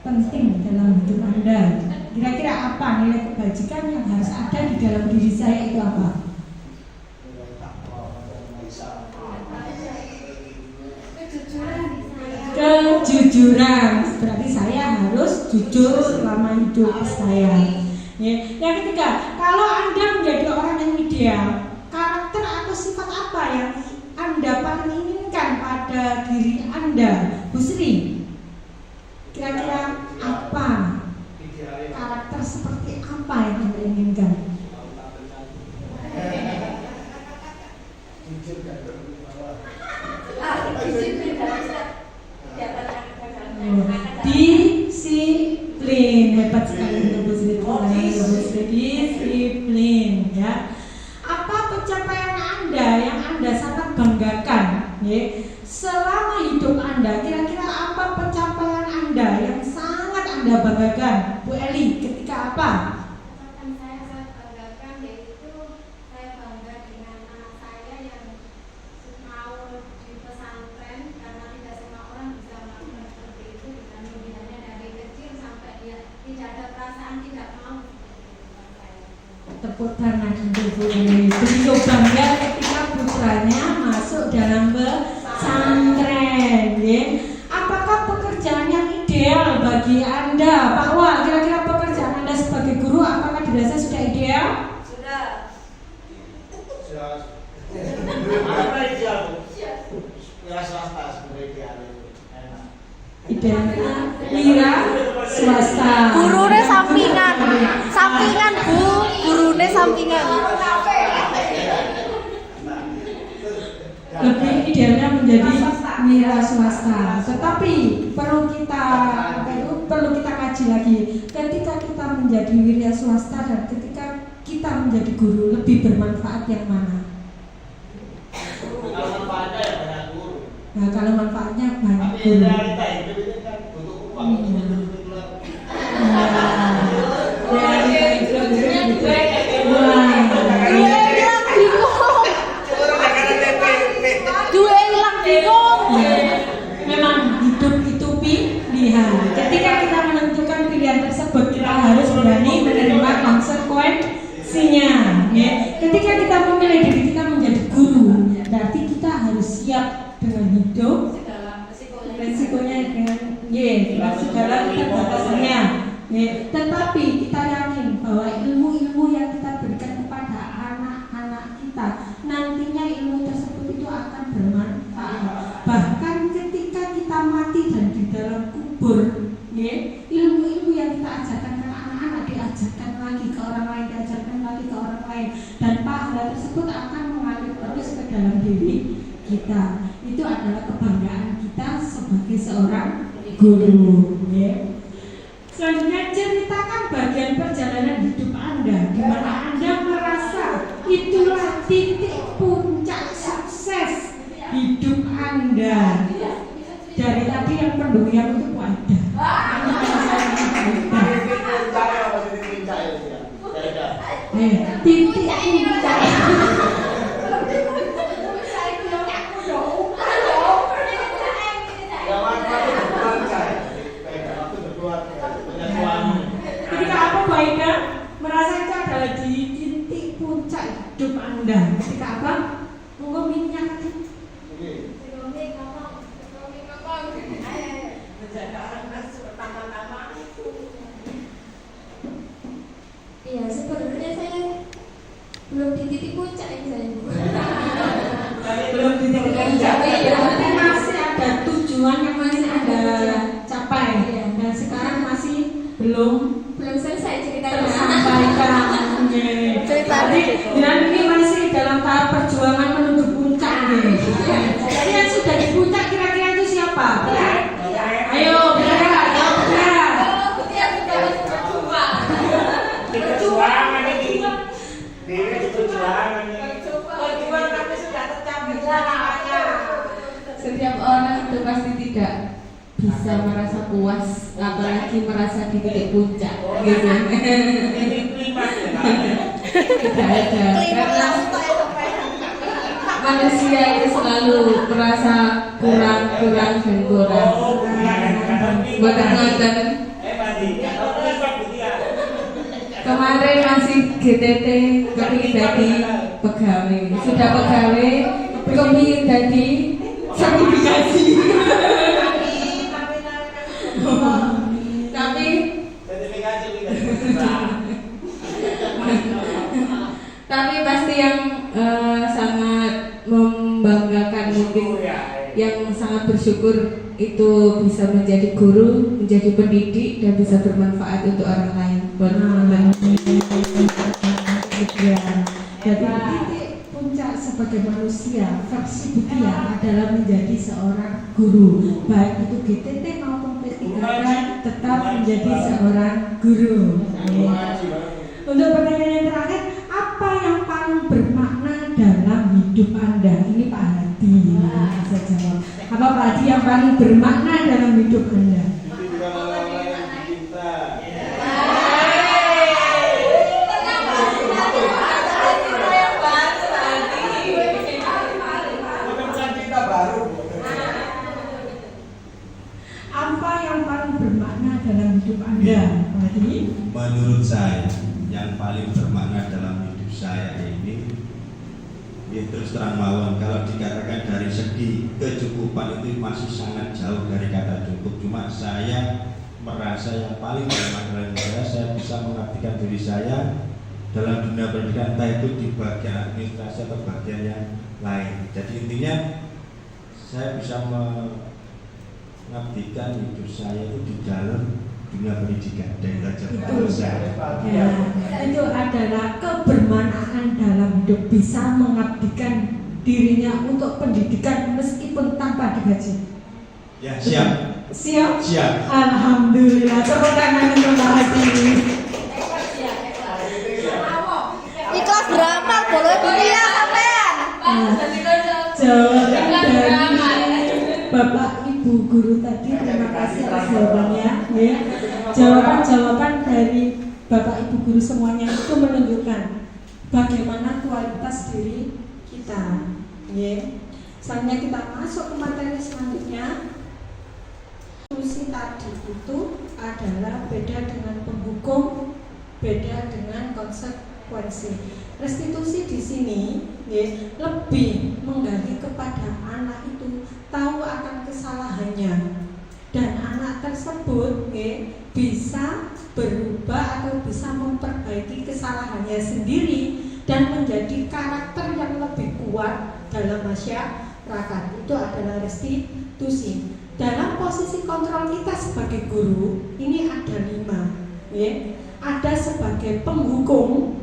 penting dalam hidup Anda. Kira-kira apa nilai kebajikan yang harus ada di dalam diri saya itu apa? Kejujuran. Berarti saya harus jujur selama hidup saya. Ya. Yang ketiga, kalau Anda menjadi orang yang ideal, karakter atau sifat apa yang Anda paling inginkan pada diri Anda? Bu Sri, kira-kira apa? Karakter seperti apa yang Anda inginkan? Disiplin. Hebat sekali Bu Sri. Disiplin, ya. Apa pencapaian Anda yang Anda sangat banggakan, ya, selama hidup Anda? Kira-kira apa pencapaian Anda yang sangat Anda banggakan? Bu Eli, ketika apa? Yang saya sangat banggakan yaitu saya bangga dengan anak saya yang mau di pesantren, karena tidak semua orang bisa melakukan seperti itu, bisa membinanya dari kecil sampai dia tidak ada perasaan tidak mau. Tepuk tangan untuk Bu Eli. Beliau bangga ketika putranya masuk dalam pesantren, ya. Apakah pekerjaan yang ideal bagi Anda, Pak Wah? Kira-kira pekerjaan biasa sudah ideal? Sudah. Apa ideal? Ya swasta sebenarnya ideal itu. Enak. Idealnya wira swasta. Gurune sampingan. Sampingan, Bu. Gurune sampingan. Lebih idealnya menjadi wira swasta. Tetapi perlu kita kaji lagi. Ketika kita menjadi wira swasta dan ketika kita menjadi guru, lebih bermanfaat yang mana? Kalau manfaatnya ya banyak guru. Nah, kalau manfaatnya banyak Tapi guru. realita hidup itu kan butuh uang untuk betul-betul. Dua hilang bingung. Memang hidup itu pilihan. Ketika kita menentukan pilihan tersebut, kita harus berani menerima konsekuensinya. Ya. Ketika kita memilih diri kita menjadi guru, berarti kita harus siap dengan hidup resikonya dengan segala keterbatasannya. Tetapi kita yakin bahwa ilmu-ilmu yang kita berikan kepada anak-anak kita, nantinya ilmu tersebut itu akan bermanfaat. Bahkan ketika kita mati dan di dalam kubur, ilmu-ilmu yang kita ajarkan ke anak-anak diajarkan lagi ke orang lain, diajarkan lagi ke orang lain, dan pahala tersebut akan mengalir terus ke dalam diri kita. Itu adalah kebanggaan kita sebagai seorang guru. Selanjutnya, ceritakan bagian perjalanan hidup Anda di mana Anda merasa itulah titik puncak sukses hidup Anda. Dari tadi yang pendoyan itu ada. Titik puncak. Ketika apa Bu Aida merasa itu adalah di titik puncak hidup Anda? Ketika apa? Monggo minyak aja. Iya, sebenarnya saya belum di titik puncak ini saya. Belum di titik puncak. Tapi masih ada tujuan yang masih Anda capai. Dan sekarang masih belum Selesai ceritanya. tersampaikan. Jadi ini masih dalam tahap perjuangan menuju puncak. Jadi yang sudah di puncak kira-kira itu siapa? Ayo bergerak, Perjuangan ini. Diri perjuangan ini. Setiap orang itu pasti tidak bisa merasa puas, apalagi merasa di titik puncak, gitu. Ini klimaks ya. Tidak ada, karena manusia itu selalu merasa kurang dan kurang. Bukan. Kemarin masih GTT kepingin jadi pegawai, sudah pegawai kepingin jadi sertifikasi. Tapi pasti yang sangat membanggakan, mungkin yang sangat bersyukur itu bisa menjadi guru, menjadi pendidik dan bisa bermanfaat untuk orang lain. Jadi titik puncak sebagai manusia versi Budia adalah menjadi seorang guru, baik itu GTT maupun P3K tetap menjadi seorang guru. Untuk pertanyaan yang terakhir, apa yang paling bermakna dalam hidup Anda? Ini Pak Hadi bisa jawab. Apa Pak Hadi yang paling bermakna dalam hidup Anda? Apa yang paling bermakna dalam hidup Anda, Pak Hadi? Menurut saya, yang paling bermakna dalam hidup saya ini, ya terus terang mawon, kalau dikatakan dari segi kecukupan itu masih sangat jauh dari kata cukup. Cuma saya merasa yang paling bermakna bagi saya bisa mengabdikan diri saya dalam dunia pendidikan, entah itu di bagian administrasi atau bagian yang lain. Jadi intinya saya bisa mengabdikan hidup saya itu di dalam dunia pendidikan dan belajar saya. Ya, itu adalah kebermanfaatan dalam hidup, bisa mengabdikan dirinya untuk pendidikan meskipun tanpa digaji. Ya, siap. Siap? Siap. Alhamdulillah, tepuk tangan untuk Mbak Hadi. Ikhlas beramal boleh dunia sampean. Jawaban dari Bapak Ibu Guru tadi, terima kasih atas jawabannya. Ya. Jawaban-jawaban dari Bapak Ibu Guru semuanya itu menunjukkan bagaimana kualitas diri kita. Ya. Selanjutnya kita masuk ke materi selanjutnya. Restitusi tadi itu adalah beda dengan penghukum, beda dengan konsekuensi. Restitusi di sini ya, lebih menggali kepada anak itu tahu akan kesalahannya dan anak tersebut ya, bisa berubah atau bisa memperbaiki kesalahannya sendiri dan menjadi karakter yang lebih kuat dalam masyarakat. Itu adalah restitusi. Dalam posisi kontrol kita sebagai guru ini ada 5 ya. Ada sebagai penghukum,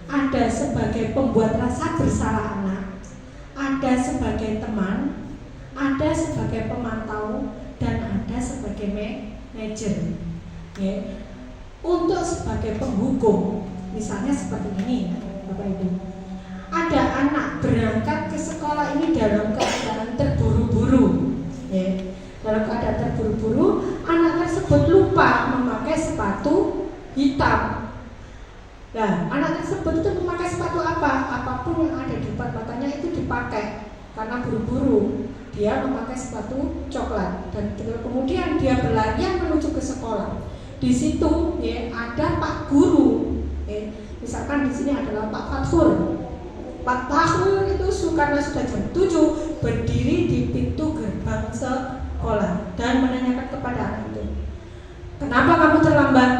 ada sebagai pembuat rasa bersalah anak, ada sebagai teman, ada sebagai pemantau, dan ada sebagai manajer ya. Untuk sebagai penghukum misalnya seperti ini Bapak Ibu, ada anak berangkat ke sekolah ini dalam keadaan terburu-buru ya. Dalam keadaan terburu-buru, anak tersebut lupa memakai sepatu hitam. Nah, anak tersebut itu memakai sepatu apa? Apapun yang ada di depan matanya itu dipakai karena buru-buru. Dia memakai sepatu coklat dan kemudian dia berlarian menuju ke sekolah. Di situ ya, ada Pak Guru. Ya. Misalkan di sini adalah Pak Fathur. Pak Fathur itu karena sudah jam 7 berdiri di pintu gerbang sekolah dan menanyakan kepada anak itu, "Kenapa kamu terlambat?"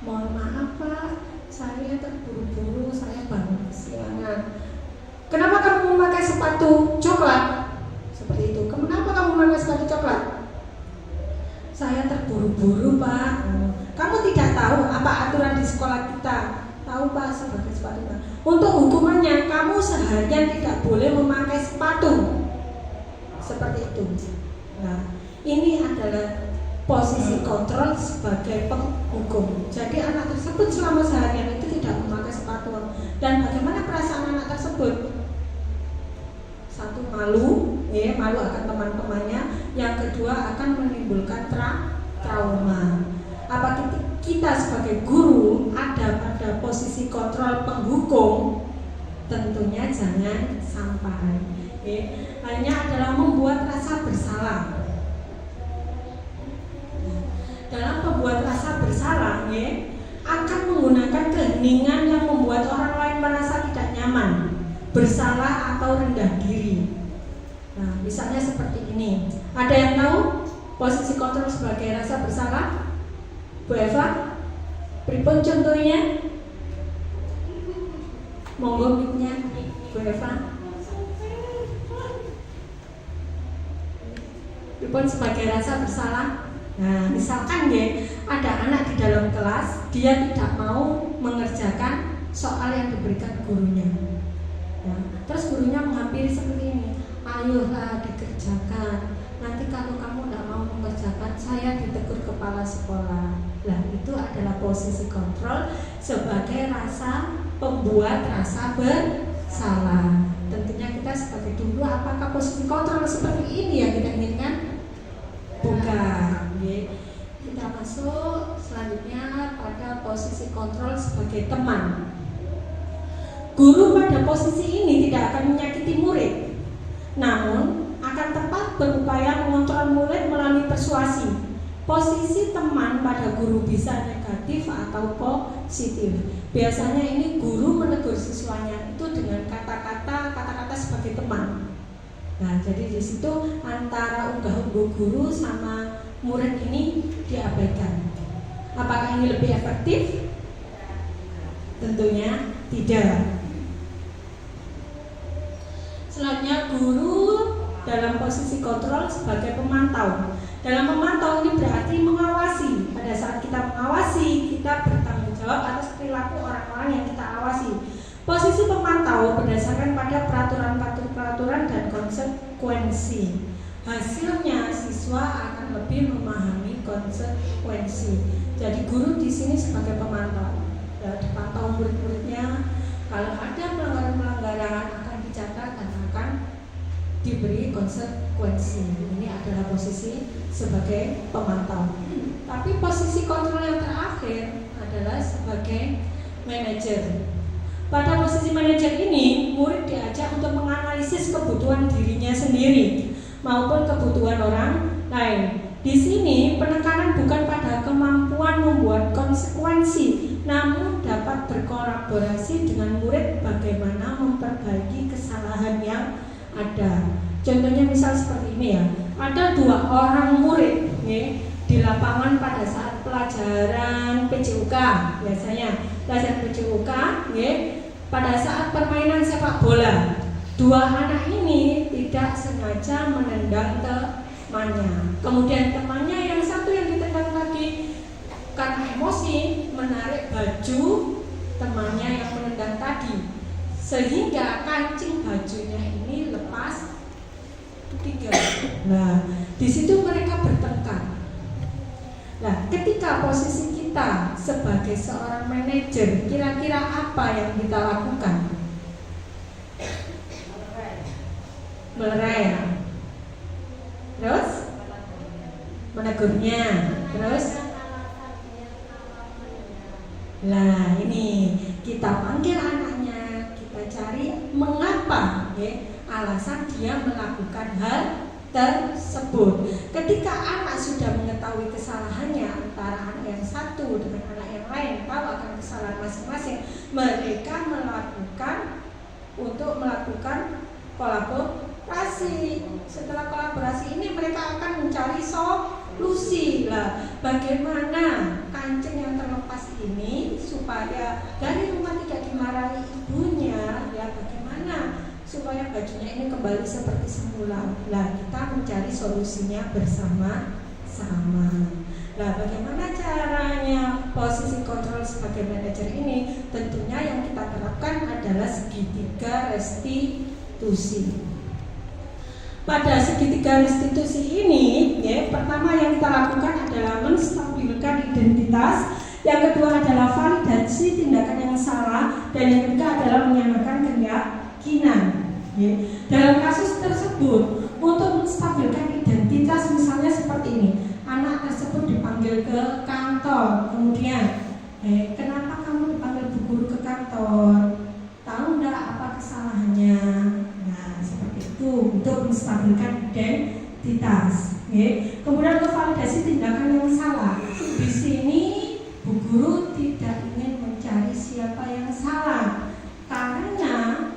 "Mohon maaf Pak, saya terburu-buru, saya bangun kesiangan." "Kenapa kamu memakai sepatu coklat?" Seperti itu. "Kenapa kamu memakai sepatu coklat?" "Saya terburu-buru Pak." "Kamu tidak tahu apa aturan di sekolah kita?" "Tahu Pak, sebagai sepatu Pak." "Untuk hukumannya kamu seharian tidak boleh memakai sepatu." Seperti itu. Nah, ini adalah posisi kontrol sebagai penghukum. Jadi anak tersebut selama seharian itu tidak memakai sepatu. Dan bagaimana perasaan anak tersebut? Satu, malu, ya, malu akan teman-temannya. Yang kedua, akan menimbulkan trauma. Apa kita sebagai guru ada pada posisi kontrol penghukum? Tentunya jangan sampai. Ya. Hanya adalah membuat rasa bersalah. Dalam membuat rasa bersalah ya, akan menggunakan keheningan yang membuat orang lain merasa tidak nyaman, bersalah atau rendah diri. Nah, misalnya seperti ini. Ada yang tahu posisi kontrol sebagai rasa bersalah? Bu Eva, pripun contohnya? Monggo mic-nya Bu Eva. Pripun sebagai rasa bersalah? Nah, misalkan ya, ada anak di dalam kelas, dia tidak mau mengerjakan soal yang diberikan gurunya. Ya, terus gurunya menghampiri seperti ini, "Ayolah dikerjakan. Nanti kalau kamu tidak mau mengerjakan, saya ditegur kepala sekolah." Nah, itu adalah posisi kontrol sebagai rasa pembuat rasa bersalah. Tentunya kita sebagai guru, apakah posisi kontrol seperti ini yang kita inginkan? Bukan. Kita masuk selanjutnya pada posisi kontrol sebagai teman. Guru pada posisi ini tidak akan menyakiti murid, namun akan tepat berupaya mengontrol murid melalui persuasi. Posisi teman pada guru bisa negatif atau positif. Biasanya ini guru menegur siswanya itu dengan kata-kata sebagai teman. Nah, jadi di situ antara unggah-ungguh guru sama murid ini diabaikan. Apakah ini lebih efektif? Tentunya tidak. Selanjutnya, guru dalam posisi kontrol sebagai pemantau. Dalam memantau ini berarti mengawasi. Pada saat kita mengawasi, kita bertanggung jawab atas perilaku orang-orang yang kita awasi. Posisi pemantau berdasarkan pada peraturan dan konsekuensi. Hasilnya siswa akan lebih memahami konsekuensi. Jadi guru di sini sebagai pemantau, ya, dipantau murid-muridnya. Kalau ada pelanggaran akan dicatat dan akan diberi konsekuensi. Ini adalah posisi sebagai pemantau. Tapi posisi kontrol yang terakhir adalah sebagai manajer. Pada posisi manajer ini, murid diajak untuk menganalisis kebutuhan dirinya sendiri maupun kebutuhan orang lain. Di sini penekanan bukan pada kemampuan membuat konsekuensi, namun dapat berkolaborasi dengan murid bagaimana memperbaiki kesalahan yang ada. Contohnya misal seperti ini ya, ada 2 orang murid di lapangan pada saat pelajaran PJUK, biasanya pelajaran PJUK pada saat permainan sepak bola. 2 anak ini tidak sengaja menendang temannya. Kemudian temannya yang satu yang ditendang tadi karena emosi menarik baju temannya yang menendang tadi, sehingga kancing bajunya ini lepas 3. Nah, di situ mereka bertengkar. Nah, ketika posisi kita sebagai seorang manajer, kira-kira apa yang kita lakukan? Melerai. Terus menegurnya. Terus nah ini kita panggil anaknya, kita cari mengapa alasan dia melakukan hal tersebut. Ketika anak sudah mengetahui kesalahannya, antara anak yang satu dengan anak yang lain tahu akan kesalahan masing-masing, mereka melakukan kolaborasi. Setelah kolaborasi ini mereka akan mencari solusi lah, bagaimana kancing yang terlepas ini supaya dari rumah tidak dimarahi ibunya, ya bagaimana supaya bajunya ini kembali seperti semula. Nah, kita mencari solusinya bersama-sama. Nah, bagaimana caranya posisi kontrol sebagai manajer ini? Tentunya yang kita terapkan adalah segitiga restitusi. Pada segitiga restitusi ini, pertama yang kita lakukan adalah menstabilkan identitas, yang kedua adalah validasi tindakan yang salah, dan yang ketiga adalah menyamakan keyakinan. Dalam kasus tersebut, untuk menstabilkan identitas misalnya seperti ini, anak tersebut dipanggil ke kantor, kemudian kenapa kamu dipanggil Bu Guru ke kantor? Tahu enggak apa kesalahannya? Nah, seperti itu untuk menstabilkan identitas. Kemudian untuk validasi tindakan yang salah. Di sini Bu Guru tidak ingin mencari siapa yang salah, karena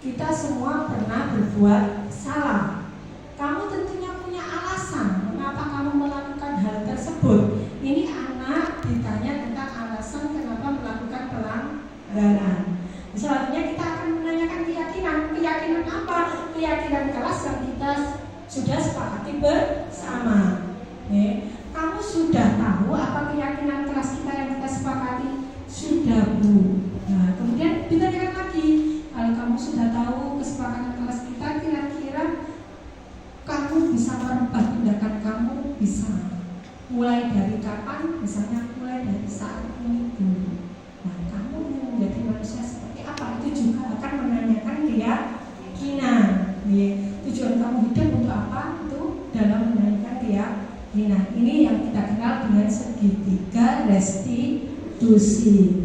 kita semua pernah berbuat salah. Kamu tentunya punya alasan mengapa kamu melakukan hal tersebut. Ini anak ditanya tentang alasan kenapa melakukan pelanggaran. Selanjutnya kita akan menanyakan keyakinan. Keyakinan apa? Keyakinan kelas yang kita sudah sepakati bersama. Kamu sudah tahu apa keyakinan kelas kita yang kita sepakati? Sudah, Bu. Nah, kemudian ditanyakan lagi, kalau kamu sudah tahu kesepakatan kelas kita, kira-kira kamu bisa merubah tindakan kamu bisa mulai dari kapan? Misalnya mulai dari saat ini dulu. Nah, kamu menjadi manusia seperti apa? Itu juga akan menanyakan keyakinan. Tujuan kamu hidup untuk apa? Itu dalam menanyakan keyakinan. Ini yang kita kenal dengan segitiga restitusi.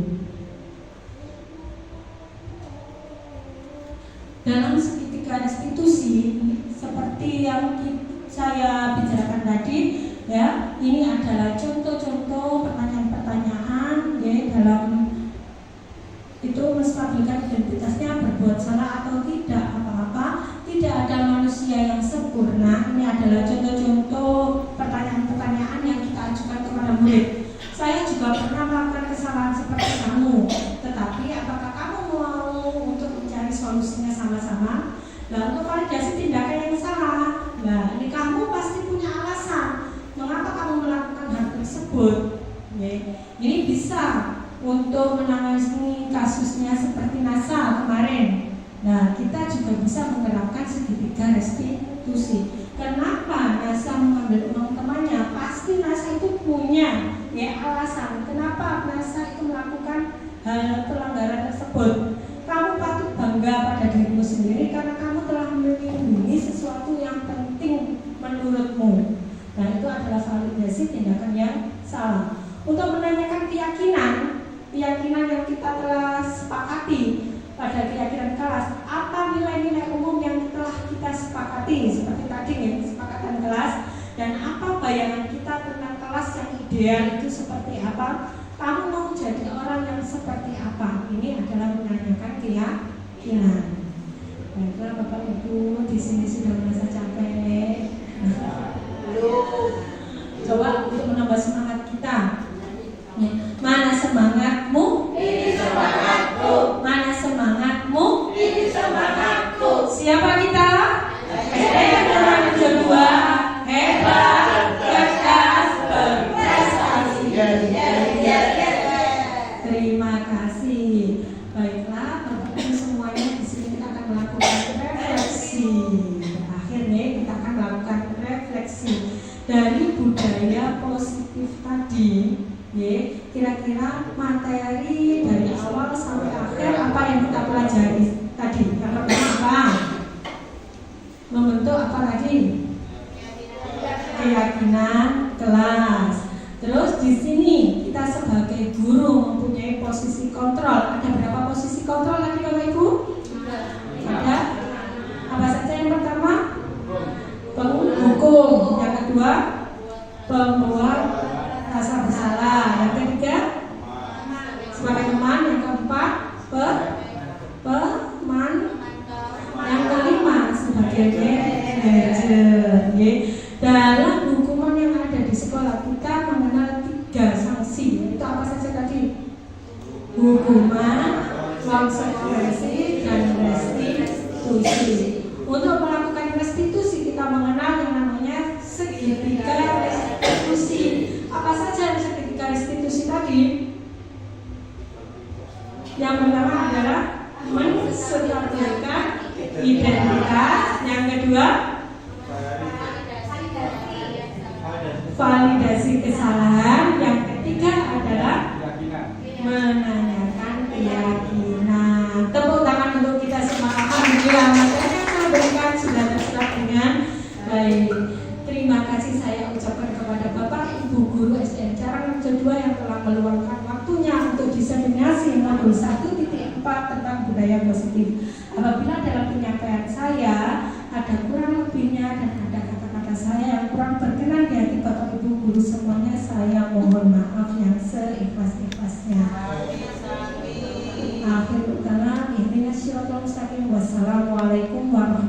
Dalam segitiga restitusi, seperti yang saya bicarakan tadi, ya, ini adalah contoh-contoh pertanyaan-pertanyaan dalam itu menstabilkan identitasnya, berbuat salah atau tidak apa-apa. Tidak ada manusia yang sempurna. Ini adalah contoh-contoh pertanyaan saya juga pernah melakukan kesalahan seperti kamu. Tetapi apakah kamu mau untuk mencari solusinya sama-sama? Nah, untuk validasi tindakan yang salah, nah ini kamu pasti punya alasan mengapa kamu melakukan hal tersebut. Ini bisa untuk menangani kasusnya seperti NASA kemarin. Nah, kita juga bisa menerapkan segitiga restitusi. Kenapa NASA mengambil uang temannya? Pasti NASA itu punya alasan kenapa NASA itu melakukan hal pelanggaran tersebut. Kamu patut bangga pada dirimu sendiri karena kamu telah melindungi sesuatu yang penting menurutmu. Nah, itu adalah validasi tindakan yang salah. Untuk menanyakan keyakinan yang kita telah sepakati pada keyakinan kelas, apa nilai-nilai umum yang telah kita sepakati seperti tadi kesepakatan kelas, dan apa bayangan kita tentang kelas yang ideal itu seperti apa? Kamu mau jadi orang yang seperti apa? Ini adalah menanyakan keyakinan. Baiklah Bapak Ibu, di sini sudah merasa capek. Coba untuk menambah semangat kita. Mana semangatmu? Ini semangatku. Mana semangatmu? Ini semangatku. Siapa kita? SDN 72 hebat, cerdas, berprestasi. Terima kasih. Baiklah, Bapak Ibu semuanya, di sini kita akan melakukan refleksi. Terakhir nih, kita akan melakukan refleksi dari budaya positif tadi. Kira-kira materi dari awal sampai akhir apa yang kita pelajari tadi? Yang pertama apa? Membentuk apa lagi? Keyakinan kelas. Terus di sini kita sebagai guru mempunyai posisi kontrol. Ada berapa posisi kontrol lagi Bapak Ibu? Ada. Apa saja yang pertama? Penghukum. Yang kedua, pembuat rasa bersalah. Yang ketiga, sebagai teman. Yang keempat, peman. Yang kelima, sebagai manajer. Dalam hukuman yang ada di sekolah kita mengenal 3 sanksi. Itu apa saja tadi? Hukuman, konsekuensi, dan restitusi. Untuk melakukan restitusi kita mengenal yang namanya segitiga restitusi. Apa saja segitiga restitusi tadi? Yang pertama adalah menstabilkan identitas. Yang kedua, validasi kesalahan. Yang ketiga adalah menanyakan keyakinan. Tepuk tangan untuk kita semua. Alhamdulillah, materi yang saya berikan sudah terserap dengan baik. Terima kasih saya ucapkan kepada Bapak Ibu Guru SDN Carang 2 yang telah meluangkan waktunya untuk diseminasi modul 1.4 tentang budaya positif. Apabila dalam penyampaian saya ada kurang lebihnya dan ada kata-kata saya yang kurang berkenan di hati Bapak Ibu Guru semuanya, saya mohon maaf yang seikhlas-ikhlasnya. Akhirul kalam, ihdinas siratal mustaqim. Wassalamualaikum warahmatullahi wabarakatuh.